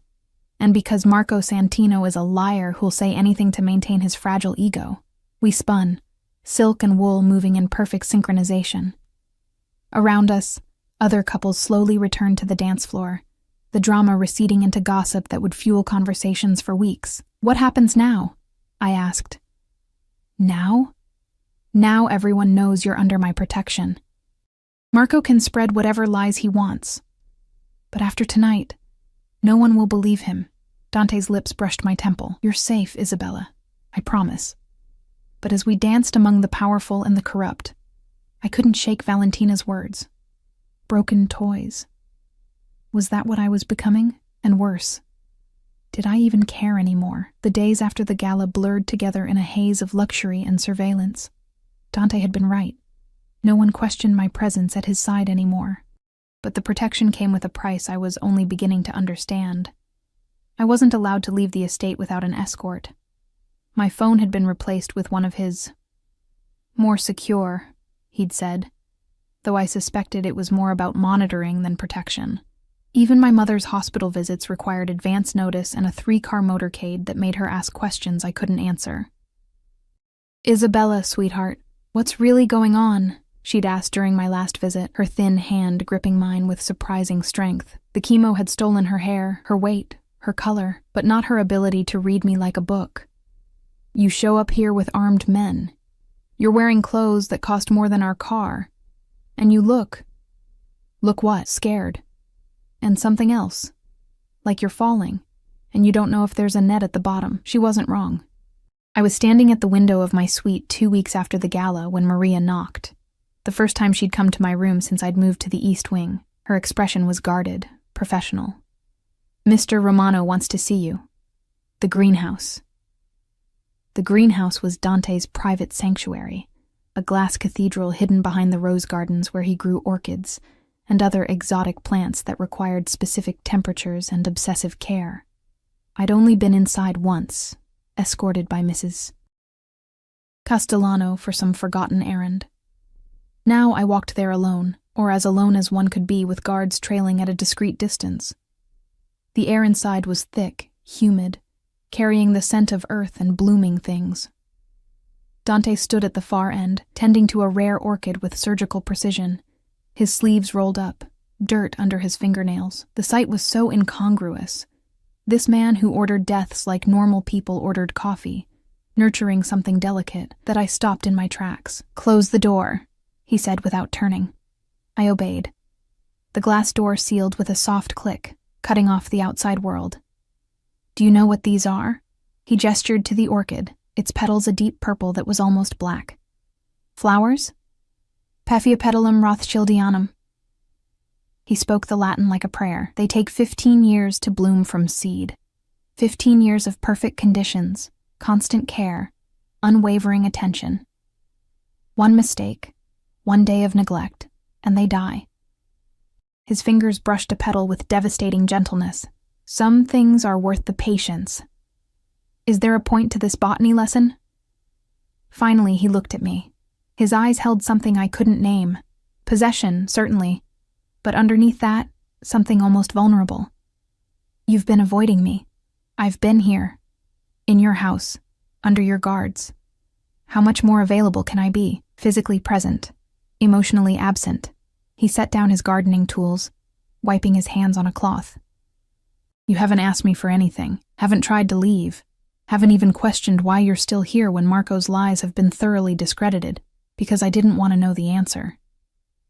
And because Marco Santino is a liar who'll say anything to maintain his fragile ego. We spun, silk and wool moving in perfect synchronization. Around us, other couples slowly returned to the dance floor, the drama receding into gossip that would fuel conversations for weeks. What happens now? I asked. Now? Now everyone knows you're under my protection. Marco can spread whatever lies he wants. But after tonight, no one will believe him. Dante's lips brushed my temple. You're safe, Isabella. I promise. But as we danced among the powerful and the corrupt, I couldn't shake Valentina's words. Broken toys. Was that what I was becoming? And worse. Did I even care anymore? The days after the gala blurred together in a haze of luxury and surveillance. Dante had been right. No one questioned my presence at his side anymore. But the protection came with a price I was only beginning to understand. I wasn't allowed to leave the estate without an escort. My phone had been replaced with one of his. More secure, he'd said, though I suspected it was more about monitoring than protection. Even my mother's hospital visits required advance notice and a 3-car motorcade that made her ask questions I couldn't answer. "Isabella, sweetheart, what's really going on?" she'd asked during my last visit, her thin hand gripping mine with surprising strength. The chemo had stolen her hair, her weight, her color, but not her ability to read me like a book. "You show up here with armed men. You're wearing clothes that cost more than our car. And you look what? Scared. And something else. Like you're falling, and you don't know if there's a net at the bottom." She wasn't wrong. I was standing at the window of my suite 2 weeks after the gala when Maria knocked. The first time she'd come to my room since I'd moved to the East Wing. Her expression was guarded, professional. "Mr. Romano wants to see you. The greenhouse." The greenhouse was Dante's private sanctuary, a glass cathedral hidden behind the rose gardens where he grew orchids and other exotic plants that required specific temperatures and obsessive care. I'd only been inside once, escorted by Mrs. Castellano for some forgotten errand. Now I walked there alone, or as alone as one could be with guards trailing at a discreet distance. The air inside was thick, humid, carrying the scent of earth and blooming things. Dante stood at the far end, tending to a rare orchid with surgical precision, his sleeves rolled up, dirt under his fingernails. The sight was so incongruous. This man who ordered deaths like normal people ordered coffee, nurturing something delicate, that I stopped in my tracks. "Close the door," he said without turning. I obeyed. The glass door sealed with a soft click, cutting off the outside world. "Do you know what these are?" He gestured to the orchid, its petals a deep purple that was almost black. "Flowers? Paphiapetalum rothschildianum." He spoke the Latin like a prayer. "They take 15 years to bloom from seed. 15 years of perfect conditions, constant care, unwavering attention. One mistake, one day of neglect, and they die." His fingers brushed a petal with devastating gentleness. "Some things are worth the patience. Is there a point to this botany lesson?" Finally, he looked at me. His eyes held something I couldn't name. Possession, certainly, but underneath that, something almost vulnerable. "You've been avoiding me. I've been here. In your house, under your guards. How much more available can I be? Physically present, emotionally absent." He set down his gardening tools, wiping his hands on a cloth. "You haven't asked me for anything, haven't tried to leave, haven't even questioned why you're still here when Marco's lies have been thoroughly discredited, because I didn't want to know the answer.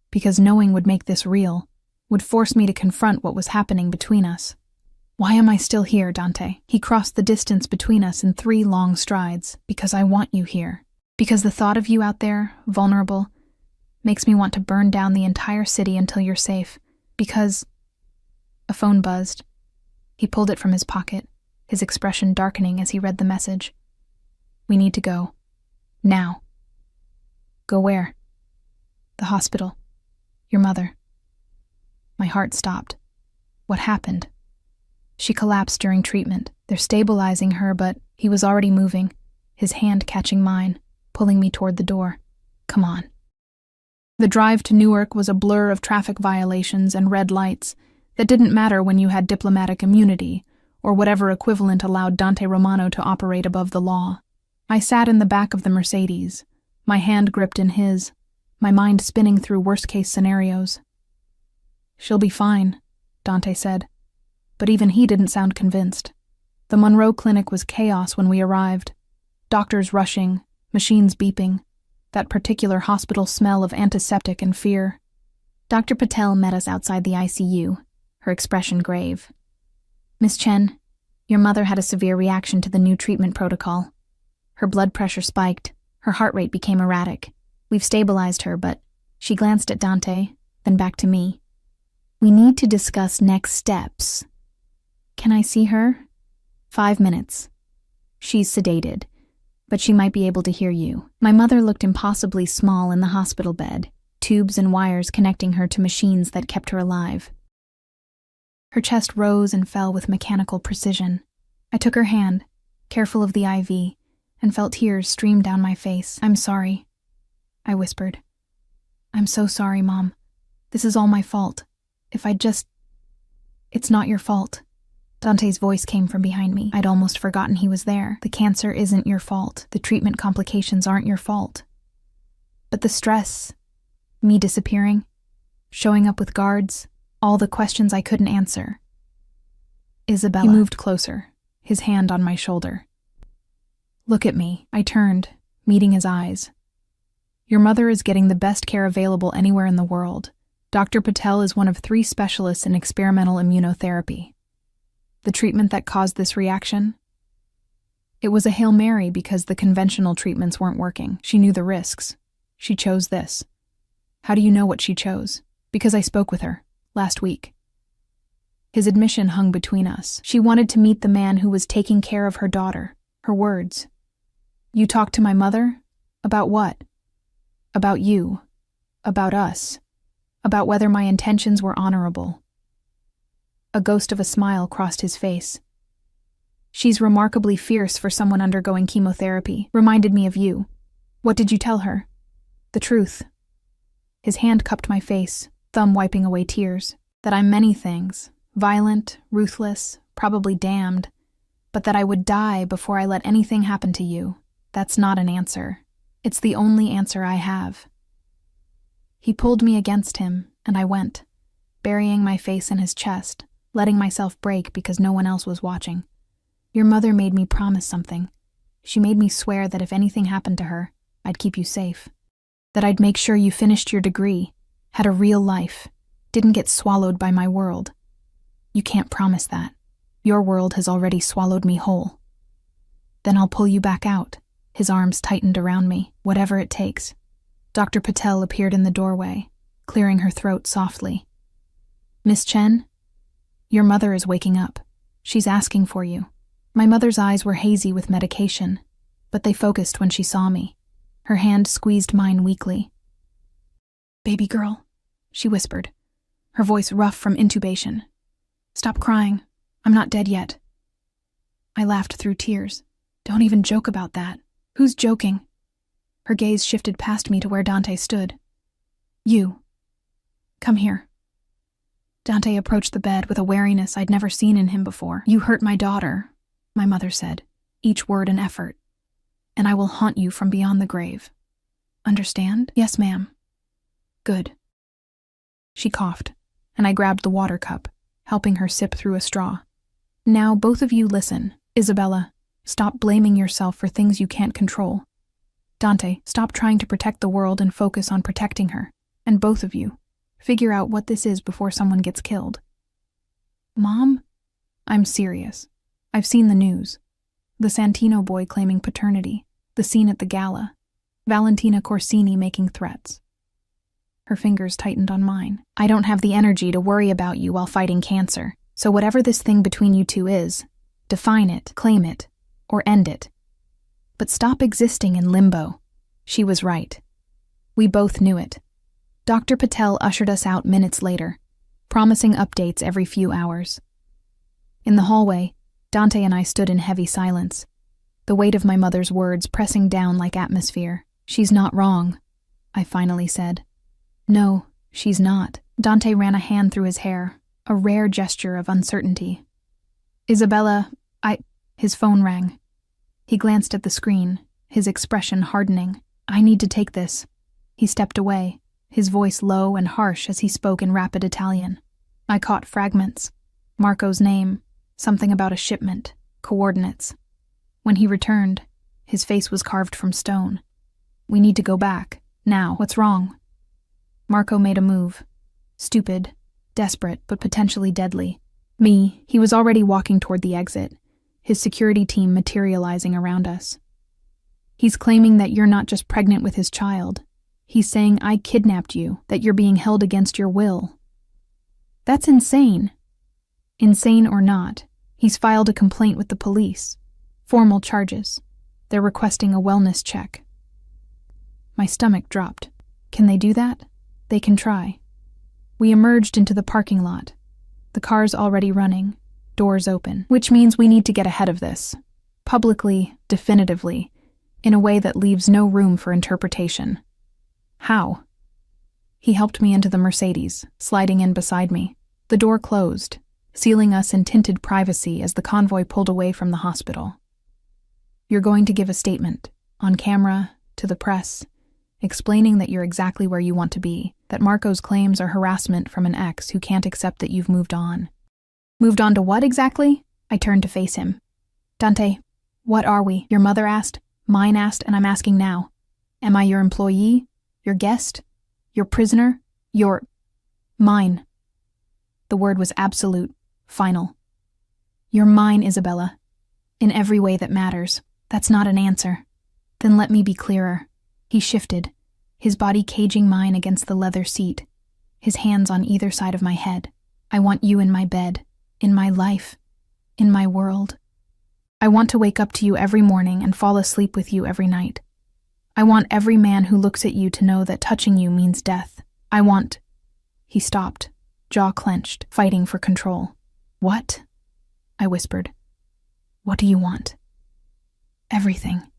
Because knowing would make this real, would force me to confront what was happening between us. Why am I still here, Dante?" He crossed the distance between us in 3 long strides. "Because I want you here. Because the thought of you out there, vulnerable, makes me want to burn down the entire city until you're safe. Because..." A phone buzzed. He pulled it from his pocket, his expression darkening as he read the message. "We need to go. Now." "Go where?" "The hospital. Your mother." My heart stopped. What happened? She collapsed during treatment. They're stabilizing her, but he was already moving, his hand catching mine, pulling me toward the door. "Come on." The drive to Newark was a blur of traffic violations and red lights that didn't matter when you had diplomatic immunity, or whatever equivalent allowed Dante Romano to operate above the law. I sat in the back of the Mercedes, my hand gripped in his, my mind spinning through worst-case scenarios. "She'll be fine," Dante said, but even he didn't sound convinced. The Monroe Clinic was chaos when we arrived. Doctors rushing, machines beeping, that particular hospital smell of antiseptic and fear. Dr. Patel met us outside the ICU, her expression grave. "Miss Chen, your mother had a severe reaction to the new treatment protocol. Her blood pressure spiked, her heart rate became erratic. We've stabilized her, but..." She glanced at Dante, then back to me. "We need to discuss next steps." "Can I see her?" 5 minutes. She's sedated, but she might be able to hear you." My mother looked impossibly small in the hospital bed, tubes and wires connecting her to machines that kept her alive. Her chest rose and fell with mechanical precision. I took her hand, careful of the IV, and felt tears stream down my face. "I'm sorry," I whispered. "I'm so sorry, Mom. This is all my fault. If I'd just..." It's not your fault. Dante's voice came from behind me. I'd almost forgotten he was there. The cancer isn't your fault. The treatment complications aren't your fault. But the stress, me disappearing, showing up with guards, all the questions I couldn't answer. Isabella. He moved closer, his hand on my shoulder. Look at me. I turned, meeting his eyes. Your mother is getting the best care available anywhere in the world. Dr. Patel is one of 3 specialists in experimental immunotherapy. The treatment that caused this reaction? It was a Hail Mary because the conventional treatments weren't working. She knew the risks. She chose this. How do you know what she chose? Because I spoke with her, last week. His admission hung between us. She wanted to meet the man who was taking care of her daughter. Her words. You talked to my mother? About what? About you. About us. About whether my intentions were honorable. A ghost of a smile crossed his face. She's remarkably fierce for someone undergoing chemotherapy. Reminded me of you. What did you tell her? The truth. His hand cupped my face, thumb wiping away tears. That I'm many things. Violent, ruthless, probably damned. But that I would die before I let anything happen to you. That's not an answer. It's the only answer I have. He pulled me against him, and I went, burying my face in his chest, letting myself break because no one else was watching. Your mother made me promise something. She made me swear that if anything happened to her, I'd keep you safe. That I'd make sure you finished your degree, had a real life, didn't get swallowed by my world. You can't promise that. Your world has already swallowed me whole. Then I'll pull you back out. His arms tightened around me, whatever it takes. Dr. Patel appeared in the doorway, clearing her throat softly. Miss Chen? Your mother is waking up. She's asking for you. My mother's eyes were hazy with medication, but they focused when she saw me. Her hand squeezed mine weakly. Baby girl, she whispered, her voice rough from intubation. Stop crying. I'm not dead yet. I laughed through tears. Don't even joke about that. Who's joking? Her gaze shifted past me to where Dante stood. You. Come here. Dante approached the bed with a wariness I'd never seen in him before. You hurt my daughter, my mother said, each word an effort. And I will haunt you from beyond the grave. Understand? Yes, ma'am. Good. She coughed, and I grabbed the water cup, helping her sip through a straw. Now both of you listen. Isabella, stop blaming yourself for things you can't control. Dante, stop trying to protect the world and focus on protecting her. And both of you, figure out what this is before someone gets killed. Mom? I'm serious. I've seen the news. The Santino boy claiming paternity, the scene at the gala, Valentina Corsini making threats. Her fingers tightened on mine. I don't have the energy to worry about you while fighting cancer, so whatever this thing between you two is, define it, claim it, or end it. But stop existing in limbo. She was right. We both knew it. Dr. Patel ushered us out minutes later, promising updates every few hours. In the hallway, Dante and I stood in heavy silence, the weight of my mother's words pressing down like atmosphere. She's not wrong, I finally said. No, she's not. Dante ran a hand through his hair, a rare gesture of uncertainty. Isabella, His phone rang. He glanced at the screen, his expression hardening. I need to take this. He stepped away, his voice low and harsh as he spoke in rapid Italian. I caught fragments. Marco's name, something about a shipment, coordinates. When he returned, his face was carved from stone. We need to go back. Now, what's wrong? Marco made a move. Stupid, desperate, but potentially deadly. He was already walking toward the exit, his security team materializing around us. He's claiming that you're not just pregnant with his child. He's saying I kidnapped you, that you're being held against your will. That's insane. Insane or not, he's filed a complaint with the police. Formal charges. They're requesting a wellness check. My stomach dropped. Can they do that? They can try. We emerged into the parking lot. The car's already running, doors open, which means we need to get ahead of this. Publicly, definitively, in a way that leaves no room for interpretation. How? He helped me into the Mercedes, sliding in beside me. The door closed. sealing us in tinted privacy as the convoy pulled away from the hospital. You're going to give a statement, on camera, to the press, explaining that you're exactly where you want to be, that Marco's claims are harassment from an ex who can't accept that you've moved on. Moved on to what exactly? I turned to face him. Dante, what are we? Your mother asked, mine asked, and I'm asking now. Am I your employee? Your guest? Your prisoner? Your... Mine. The word was absolute, final. You're mine, Isabella. In every way that matters. That's not an answer. Then let me be clearer. He shifted, his body caging mine against the leather seat, his hands on either side of my head. I want you in my bed, in my life, in my world. I want to wake up to you every morning and fall asleep with you every night. I want every man who looks at you to know that touching you means death. I want... He stopped, jaw clenched, fighting for control. What? I whispered. What do you want? Everything.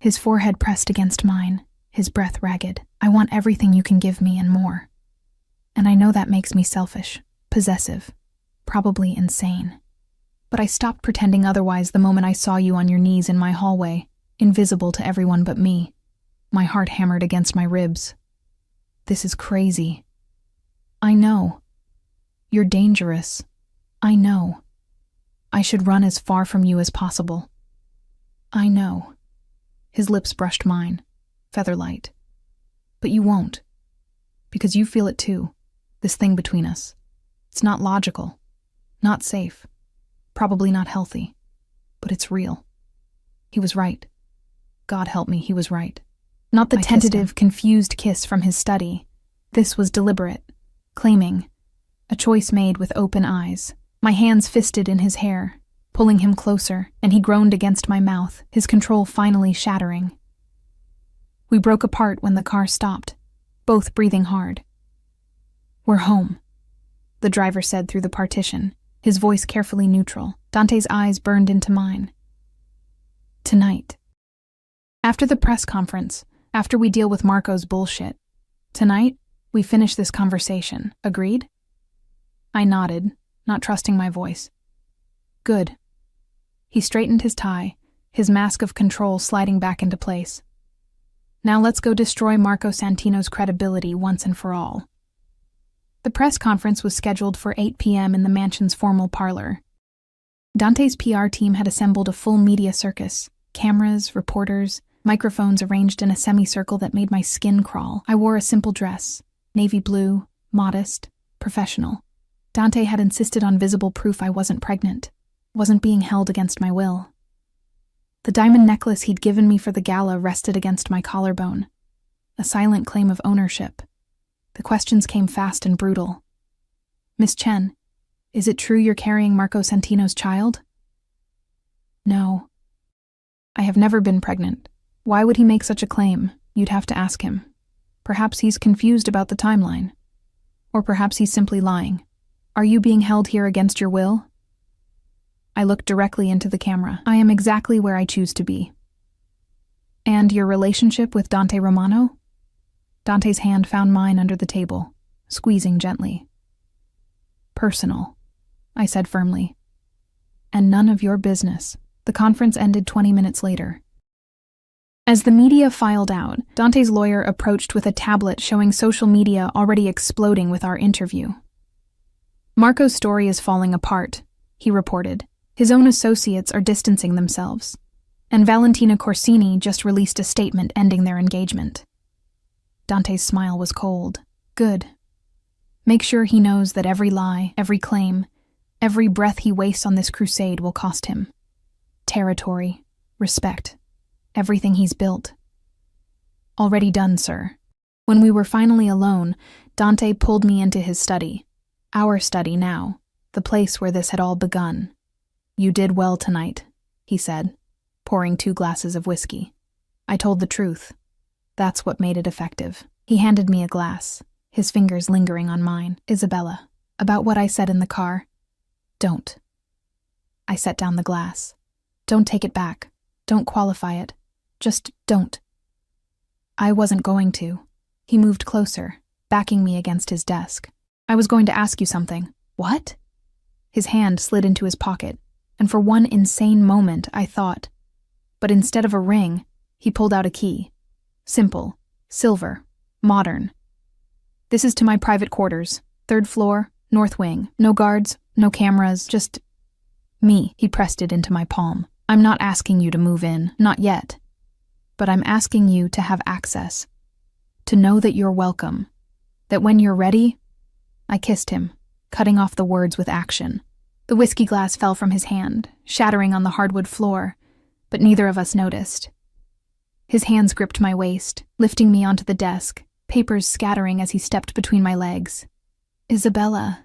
His forehead pressed against mine, his breath ragged. I want everything you can give me and more. And I know that makes me selfish, possessive, probably insane. But I stopped pretending otherwise the moment I saw you on your knees in my hallway, invisible to everyone but me. My heart hammered against my ribs. This is crazy. I know. You're dangerous. I know. I should run as far from you as possible. I know. His lips brushed mine, feather-light. But you won't. Because you feel it too, this thing between us. It's not logical, not safe, probably not healthy, but it's real. He was right. God help me, he was right. Not the tentative, confused kiss from his study. This was deliberate, claiming, a choice made with open eyes. My hands fisted in his hair, pulling him closer, and he groaned against my mouth, his control finally shattering. We broke apart when the car stopped, both breathing hard. We're home, the driver said through the partition, his voice carefully neutral. Dante's eyes burned into mine. Tonight. After the press conference, after we deal with Marco's bullshit. Tonight, we finish this conversation. Agreed? I nodded, not trusting my voice. Good. He straightened his tie, his mask of control sliding back into place. Now let's go destroy Marco Santino's credibility once and for all. The press conference was scheduled for 8 p.m. in the mansion's formal parlor. Dante's PR team had assembled a full media circus. Cameras, reporters, microphones arranged in a semicircle that made my skin crawl. I wore a simple dress, navy blue, modest, professional. Dante had insisted on visible proof I wasn't pregnant, wasn't being held against my will. The diamond necklace he'd given me for the gala rested against my collarbone, a silent claim of ownership. The questions came fast and brutal. Miss Chen, is it true you're carrying Marco Santino's child? No. I have never been pregnant. Why would he make such a claim? You'd have to ask him. Perhaps he's confused about the timeline. Or perhaps he's simply lying. Are you being held here against your will? I looked directly into the camera. I am exactly where I choose to be. And your relationship with Dante Romano? Dante's hand found mine under the table, squeezing gently. Personal, I said firmly. And none of your business. The conference ended 20 minutes later. As the media filed out, Dante's lawyer approached with a tablet showing social media already exploding with our interview. Marco's story is falling apart, he reported. His own associates are distancing themselves. And Valentina Corsini just released a statement ending their engagement. Dante's smile was cold. Good. Make sure he knows that every lie, every claim, every breath he wastes on this crusade will cost him. Territory, respect, everything he's built. Already done, sir. When we were finally alone, Dante pulled me into his study. Our study now, the place where this had all begun. You did well tonight, he said, pouring 2 glasses of whiskey. I told the truth. That's what made it effective. He handed me a glass, his fingers lingering on mine. Isabella, about what I said in the car. Don't. I set down the glass. Don't take it back. Don't qualify it. Just don't. I wasn't going to. He moved closer, backing me against his desk. I was going to ask you something. What? His hand slid into his pocket, and for one insane moment I thought. But instead of a ring, he pulled out a key. Simple, silver, modern. "This is to my private quarters, 3rd floor, north wing. No guards, no cameras, just me." He pressed it into my palm. "I'm not asking you to move in, not yet. But I'm asking you to have access. To know that you're welcome. That when you're ready..." I kissed him, cutting off the words with action. The whiskey glass fell from his hand, shattering on the hardwood floor, but neither of us noticed. His hands gripped my waist, lifting me onto the desk, papers scattering as he stepped between my legs. "Isabella,"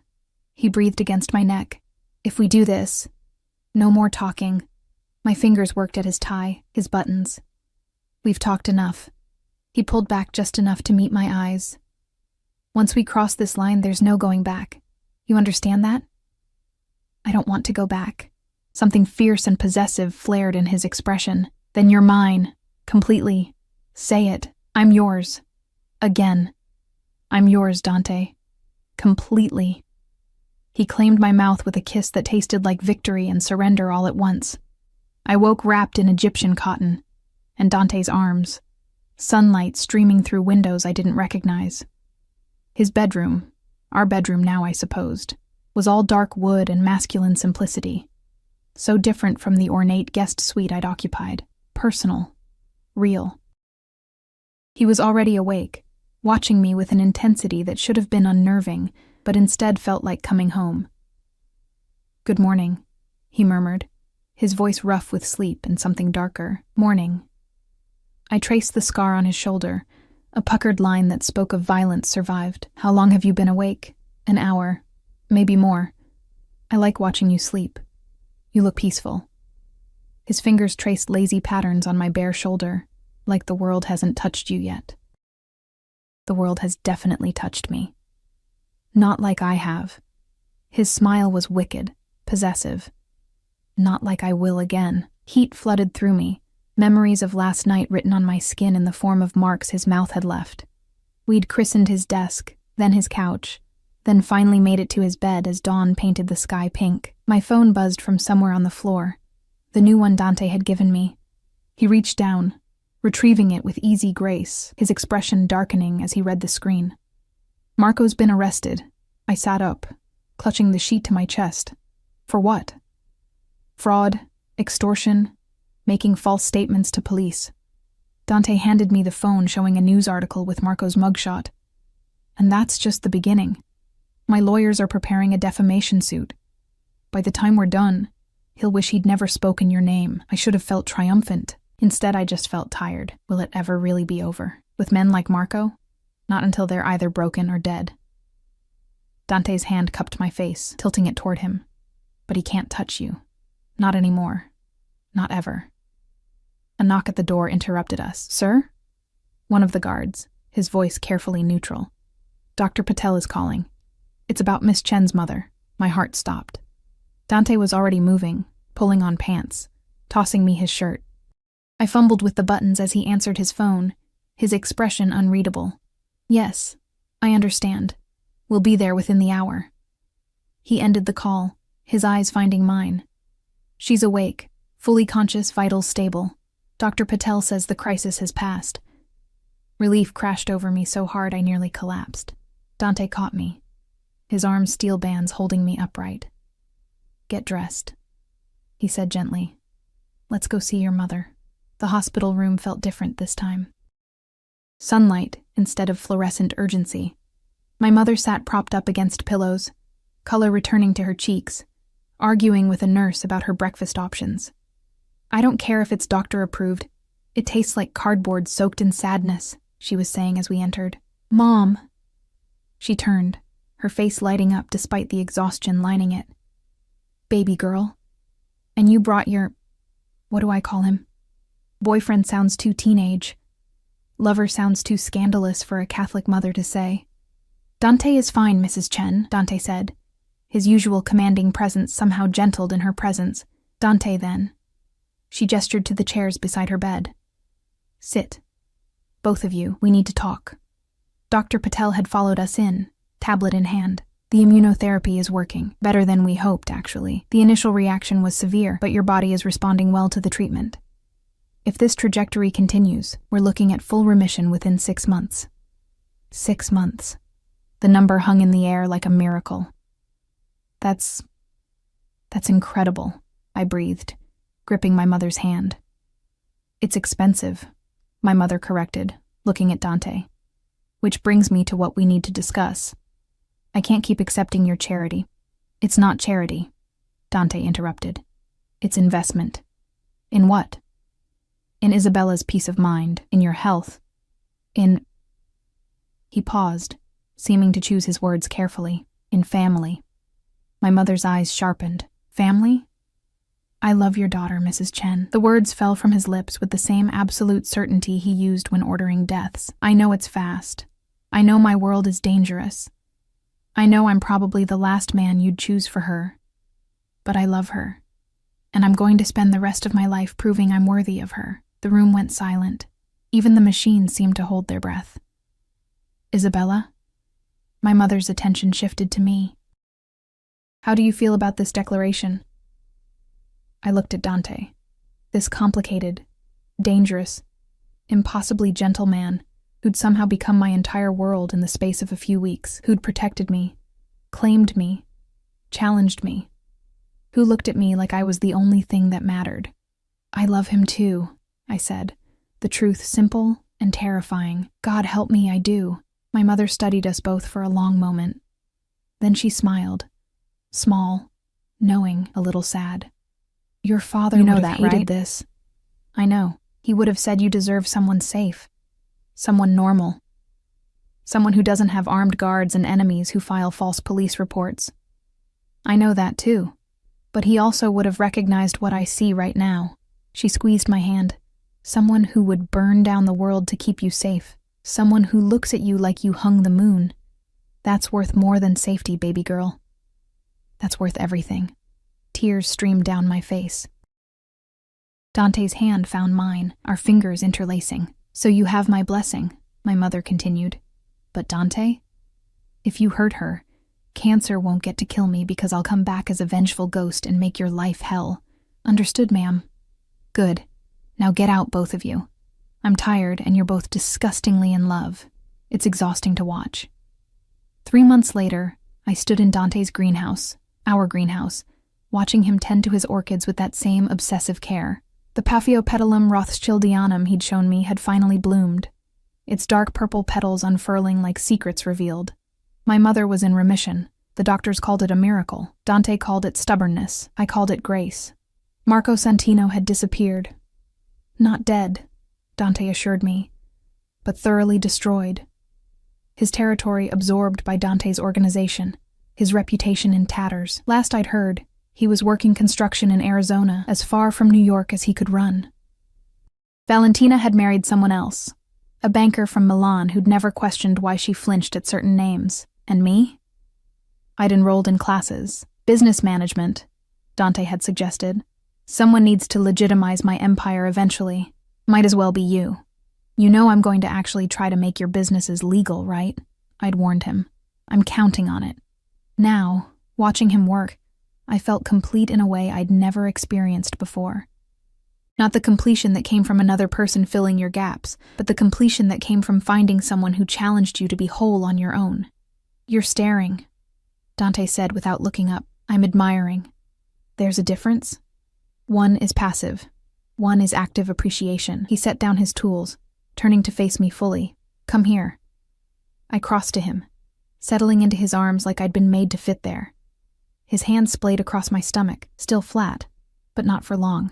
he breathed against my neck. "If we do this, no more talking." My fingers worked at his tie, his buttons. "We've talked enough." He pulled back just enough to meet my eyes. "Once we cross this line, there's no going back. You understand that?" "I don't want to go back." Something fierce and possessive flared in his expression. "Then you're mine. Completely. Say it. I'm yours. Again. I'm yours, Dante. Completely." He claimed my mouth with a kiss that tasted like victory and surrender all at once. I woke wrapped in Egyptian cotton, and Dante's arms, sunlight streaming through windows I didn't recognize. His bedroom, our bedroom now I supposed, was all dark wood and masculine simplicity. So different from the ornate guest suite I'd occupied. Personal. Real. He was already awake, watching me with an intensity that should have been unnerving, but instead felt like coming home. "Good morning," he murmured, his voice rough with sleep and something darker. "Morning." I traced the scar on his shoulder. A puckered line that spoke of violence survived. "How long have you been awake?" "An hour. Maybe more. I like watching you sleep. You look peaceful." His fingers traced lazy patterns on my bare shoulder, like the world hasn't touched you yet. The world has definitely touched me. Not like I have. His smile was wicked, possessive. Not like I will again. Heat flooded through me, memories of last night written on my skin in the form of marks his mouth had left. We'd christened his desk, then his couch, then finally made it to his bed as dawn painted the sky pink. My phone buzzed from somewhere on the floor, the new one Dante had given me. He reached down, retrieving it with easy grace, his expression darkening as he read the screen. "Marco's been arrested." I sat up, clutching the sheet to my chest. For what? Fraud, extortion, making false statements to police. Dante handed me the phone showing a news article with Marco's mugshot. And that's just the beginning. My lawyers are preparing a defamation suit. By the time we're done, he'll wish he'd never spoken your name. I should have felt triumphant. Instead, I just felt tired. Will it ever really be over? With men like Marco? Not until they're either broken or dead. Dante's hand cupped my face, tilting it toward him. "But he can't touch you. Not anymore. Not ever." A knock at the door interrupted us. "Sir?" One of the guards, his voice carefully neutral. "Dr. Patel is calling. It's about Miss Chen's mother." My heart stopped. Dante was already moving, pulling on pants, tossing me his shirt. I fumbled with the buttons as he answered his phone, his expression unreadable. "Yes, I understand. We'll be there within the hour." He ended the call, his eyes finding mine. "She's awake, fully conscious, vitals stable. Dr. Patel says the crisis has passed." Relief crashed over me so hard I nearly collapsed. Dante caught me, his arms steel bands holding me upright. "Get dressed," he said gently. "Let's go see your mother." The hospital room felt different this time. Sunlight instead of fluorescent urgency. My mother sat propped up against pillows, color returning to her cheeks, arguing with a nurse about her breakfast options. "I don't care if it's doctor approved. It tastes like cardboard soaked in sadness," she was saying as we entered. "Mom." She turned, her face lighting up despite the exhaustion lining it. "Baby girl. And you brought your... what do I call him? Boyfriend sounds too teenage. Lover sounds too scandalous for a Catholic mother to say." "Dante is fine, Mrs. Chen," Dante said, his usual commanding presence somehow gentled in her presence. "Dante, then." She gestured to the chairs beside her bed. "Sit. Both of you, we need to talk." Dr. Patel had followed us in, tablet in hand. The immunotherapy is working. Better than we hoped, actually. The initial reaction was severe, but your body is responding well to the treatment. If this trajectory continues, we're looking at full remission within 6 months. 6 months. The number hung in the air like a miracle. That's incredible, I breathed, gripping my mother's hand. It's expensive, my mother corrected, looking at Dante. Which brings me to what we need to discuss. I can't keep accepting your charity. It's not charity, Dante interrupted. It's investment. In what? In Isabella's peace of mind, in your health, in... He paused, seeming to choose his words carefully. In family. My mother's eyes sharpened. Family? I love your daughter, Mrs. Chen. The words fell from his lips with the same absolute certainty he used when ordering deaths. I know it's fast. I know my world is dangerous. I know I'm probably the last man you'd choose for her. But I love her. And I'm going to spend the rest of my life proving I'm worthy of her. The room went silent. Even the machines seemed to hold their breath. Isabella? My mother's attention shifted to me. How do you feel about this declaration? I looked at Dante. This complicated, dangerous, impossibly gentle man who'd somehow become my entire world in the space of a few weeks, who'd protected me, claimed me, challenged me, who looked at me like I was the only thing that mattered. I love him too, I said, the truth simple and terrifying. God help me, I do. My mother studied us both for a long moment. Then she smiled, small, knowing, a little sad. Your father would have hated this. I know. He would have said you deserve someone safe. Someone normal. Someone who doesn't have armed guards and enemies who file false police reports. I know that too. But he also would have recognized what I see right now. She squeezed my hand. Someone who would burn down the world to keep you safe. Someone who looks at you like you hung the moon. That's worth more than safety, baby girl. That's worth everything. Tears streamed down my face. Dante's hand found mine, our fingers interlacing. So you have my blessing, my mother continued. But Dante? If you hurt her, cancer won't get to kill me because I'll come back as a vengeful ghost and make your life hell. Understood, ma'am? Good. Now get out, both of you. I'm tired and you're both disgustingly in love. It's exhausting to watch. 3 months later, I stood in Dante's greenhouse, our greenhouse, watching him tend to his orchids with that same obsessive care. The Paphiopedilum Rothschildianum he'd shown me had finally bloomed, its dark purple petals unfurling like secrets revealed. My mother was in remission. The doctors called it a miracle. Dante called it stubbornness. I called it grace. Marco Santino had disappeared. Not dead, Dante assured me, but thoroughly destroyed. His territory absorbed by Dante's organization, his reputation in tatters. Last I'd heard, he was working construction in Arizona, as far from New York as he could run. Valentina had married someone else, a banker from Milan who'd never questioned why she flinched at certain names. And me? I'd enrolled in classes. Business management, Dante had suggested. Someone needs to legitimize my empire eventually. Might as well be you. You know I'm going to actually try to make your businesses legal, right? I'd warned him. I'm counting on it. Now, watching him work, I felt complete in a way I'd never experienced before. Not the completion that came from another person filling your gaps, but the completion that came from finding someone who challenged you to be whole on your own. You're staring, Dante said without looking up. I'm admiring. There's a difference? One is passive. One is active appreciation. He set down his tools, turning to face me fully. Come here. I crossed to him, settling into his arms like I'd been made to fit there. His hand splayed across my stomach, still flat, but not for long.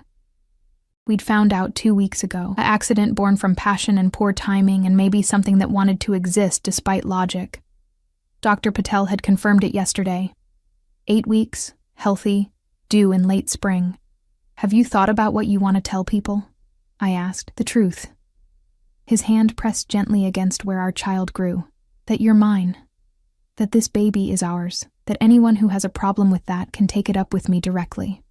We'd found out 2 weeks ago, an accident born from passion and poor timing and maybe something that wanted to exist despite logic. Dr. Patel had confirmed it yesterday. 8 weeks, healthy, due in late spring. Have you thought about what you want to tell people? I asked. The truth. His hand pressed gently against where our child grew. That you're mine. That this baby is ours. That anyone who has a problem with that can take it up with me directly.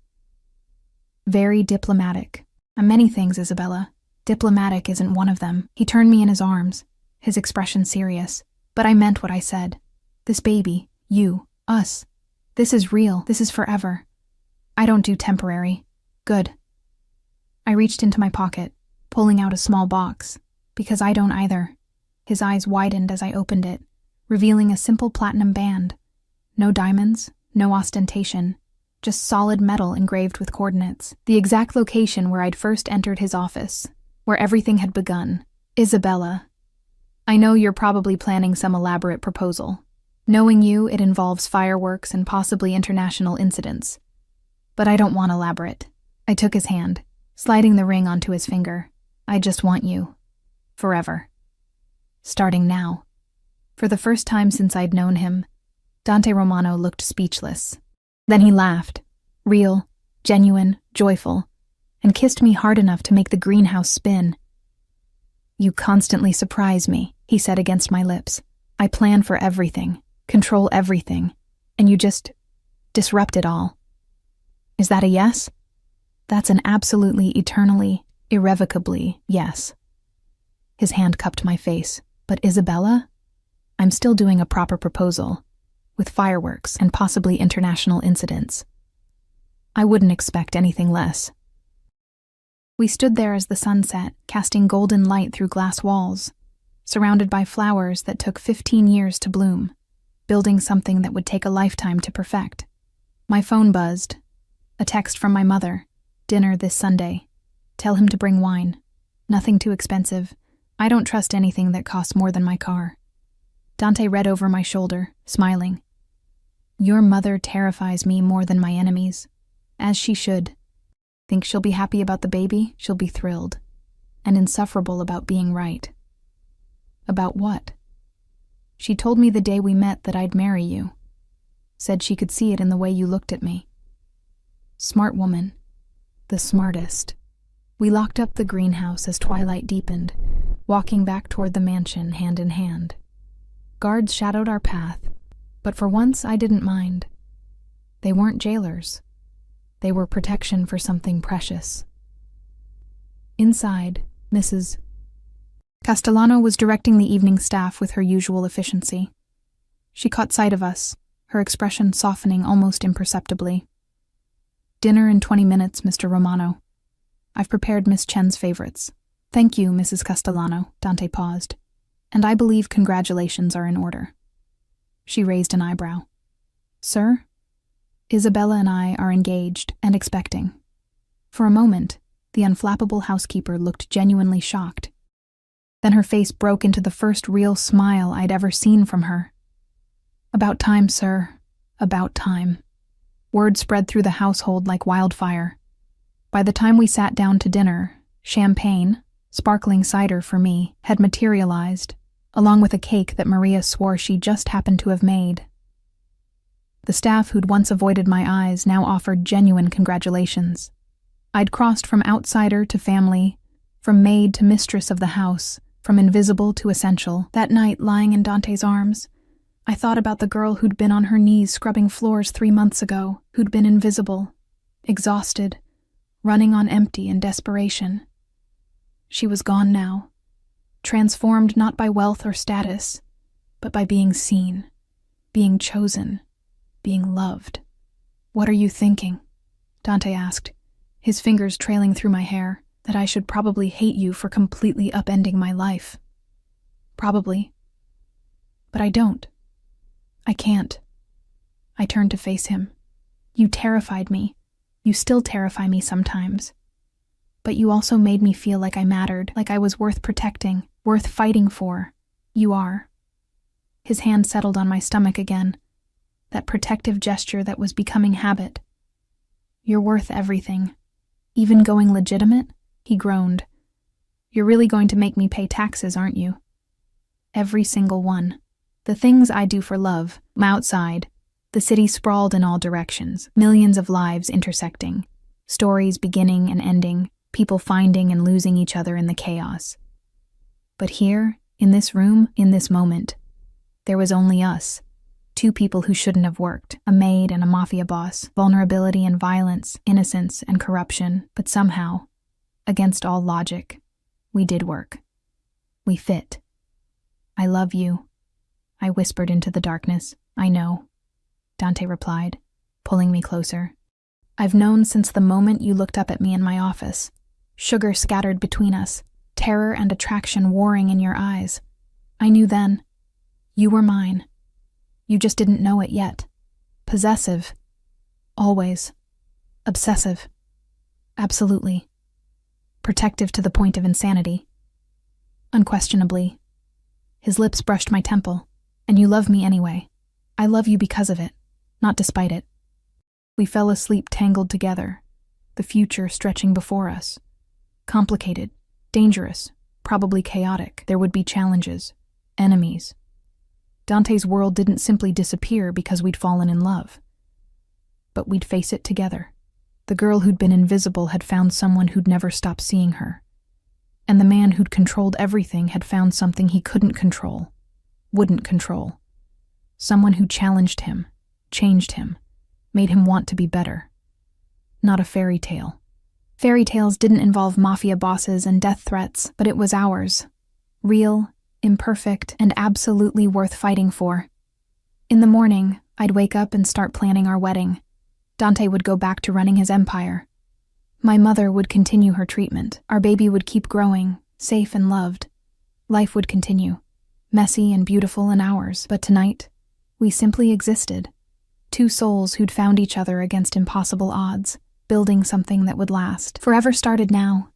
Very diplomatic. Many things, Isabella. Diplomatic isn't one of them. He turned me in his arms, his expression serious. But I meant what I said. This baby, you, Us. This is real. This is forever. I don't do temporary. Good. I reached into my pocket, pulling out a small box, because I don't either. His eyes widened as I opened it, revealing a simple platinum band. No diamonds, no ostentation, just solid metal engraved with coordinates. The exact location where I'd first entered his office, where everything had begun. Isabella. I know you're probably planning some elaborate proposal. Knowing you, it involves fireworks and possibly international incidents. But I don't want elaborate. I took his hand, sliding the ring onto his finger. I just want you. Forever. Starting now. For the first time since I'd known him, Dante Romano looked speechless. Then he laughed, real, genuine, joyful, and kissed me hard enough to make the greenhouse spin. You constantly surprise me, he said against my lips. I plan for everything, control everything, and you just disrupt it all. Is that a yes? That's an absolutely, eternally, irrevocably yes. His hand cupped my face. But Isabella? I'm still doing a proper proposal, with fireworks and possibly international incidents. I wouldn't expect anything less. We stood there as the sun set, casting golden light through glass walls, surrounded by flowers that took 15 years to bloom, building something that would take a lifetime to perfect. My phone buzzed. A text from my mother. Dinner this Sunday. Tell him to bring wine. Nothing too expensive. I don't trust anything that costs more than my car. Dante read over my shoulder, smiling. Your mother terrifies me more than my enemies. As she should. Think she'll be happy about the baby? She'll be thrilled. And insufferable about being right. About what? She told me the day we met that I'd marry you. Said she could see it in the way you looked at me. Smart woman. The smartest. We locked up the greenhouse as twilight deepened, walking back toward the mansion hand in hand. Guards shadowed our path, but for once I didn't mind. They weren't jailers. They were protection for something precious. Inside, Mrs. Castellano was directing the evening staff with her usual efficiency. She caught sight of us, her expression softening almost imperceptibly. Dinner in 20 minutes, Mr. Romano. I've prepared Miss Chen's favorites. Thank you, Mrs. Castellano, Dante paused. And I believe congratulations are in order. She raised an eyebrow. Sir? Isabella and I are engaged and expecting. For a moment, the unflappable housekeeper looked genuinely shocked. Then her face broke into the first real smile I'd ever seen from her. About time, sir. About time. Word spread through the household like wildfire. By the time we sat down to dinner, champagne, sparkling cider for me, had materialized, along with a cake that Maria swore she just happened to have made. The staff who'd once avoided my eyes now offered genuine congratulations. I'd crossed from outsider to family, from maid to mistress of the house, from invisible to essential. That night, lying in Dante's arms, I thought about the girl who'd been on her knees scrubbing floors 3 months ago, who'd been invisible, exhausted, running on empty in desperation. She was gone now, transformed not by wealth or status, but by being seen, being chosen, being loved. What are you thinking? Dante asked, his fingers trailing through my hair, that I should probably hate you for completely upending my life. Probably. But I don't. I can't. I turned to face him. You terrified me. You still terrify me sometimes. But you also made me feel like I mattered, like I was worth protecting, worth fighting for. You are. His hand settled on my stomach again, that protective gesture that was becoming habit. You're worth everything. Even going legitimate? He groaned. You're really going to make me pay taxes, aren't you? Every single one. The things I do for love, outside. The city sprawled in all directions, millions of lives intersecting, stories beginning and ending, people finding and losing each other in the chaos. But here, in this room, in this moment, there was only us. 2 people who shouldn't have worked, a maid and a mafia boss, vulnerability and violence, innocence and corruption, but somehow, against all logic, we did work. We fit. I love you, I whispered into the darkness. I know. Dante replied, pulling me closer. I've known since the moment you looked up at me in my office. Sugar scattered between us, terror and attraction warring in your eyes. I knew then. You were mine. You just didn't know it yet. Possessive. Always. Obsessive. Absolutely. Protective to the point of insanity. Unquestionably. His lips brushed my temple. And you love me anyway. I love you because of it, not despite it. We fell asleep tangled together, the future stretching before us. Complicated, dangerous, probably chaotic. There would be challenges, enemies. Dante's world didn't simply disappear because we'd fallen in love. But we'd face it together. The girl who'd been invisible had found someone who'd never stop seeing her. And the man who'd controlled everything had found something he couldn't control, wouldn't control. Someone who challenged him, changed him, made him want to be better. Not a fairy tale. Fairy tales didn't involve mafia bosses and death threats, but it was ours. Real, imperfect, and absolutely worth fighting for. In the morning, I'd wake up and start planning our wedding. Dante would go back to running his empire. My mother would continue her treatment. Our baby would keep growing, safe and loved. Life would continue, messy and beautiful in ours. But tonight, we simply existed. Two souls who'd found each other against impossible odds, building something that would last. Forever started now,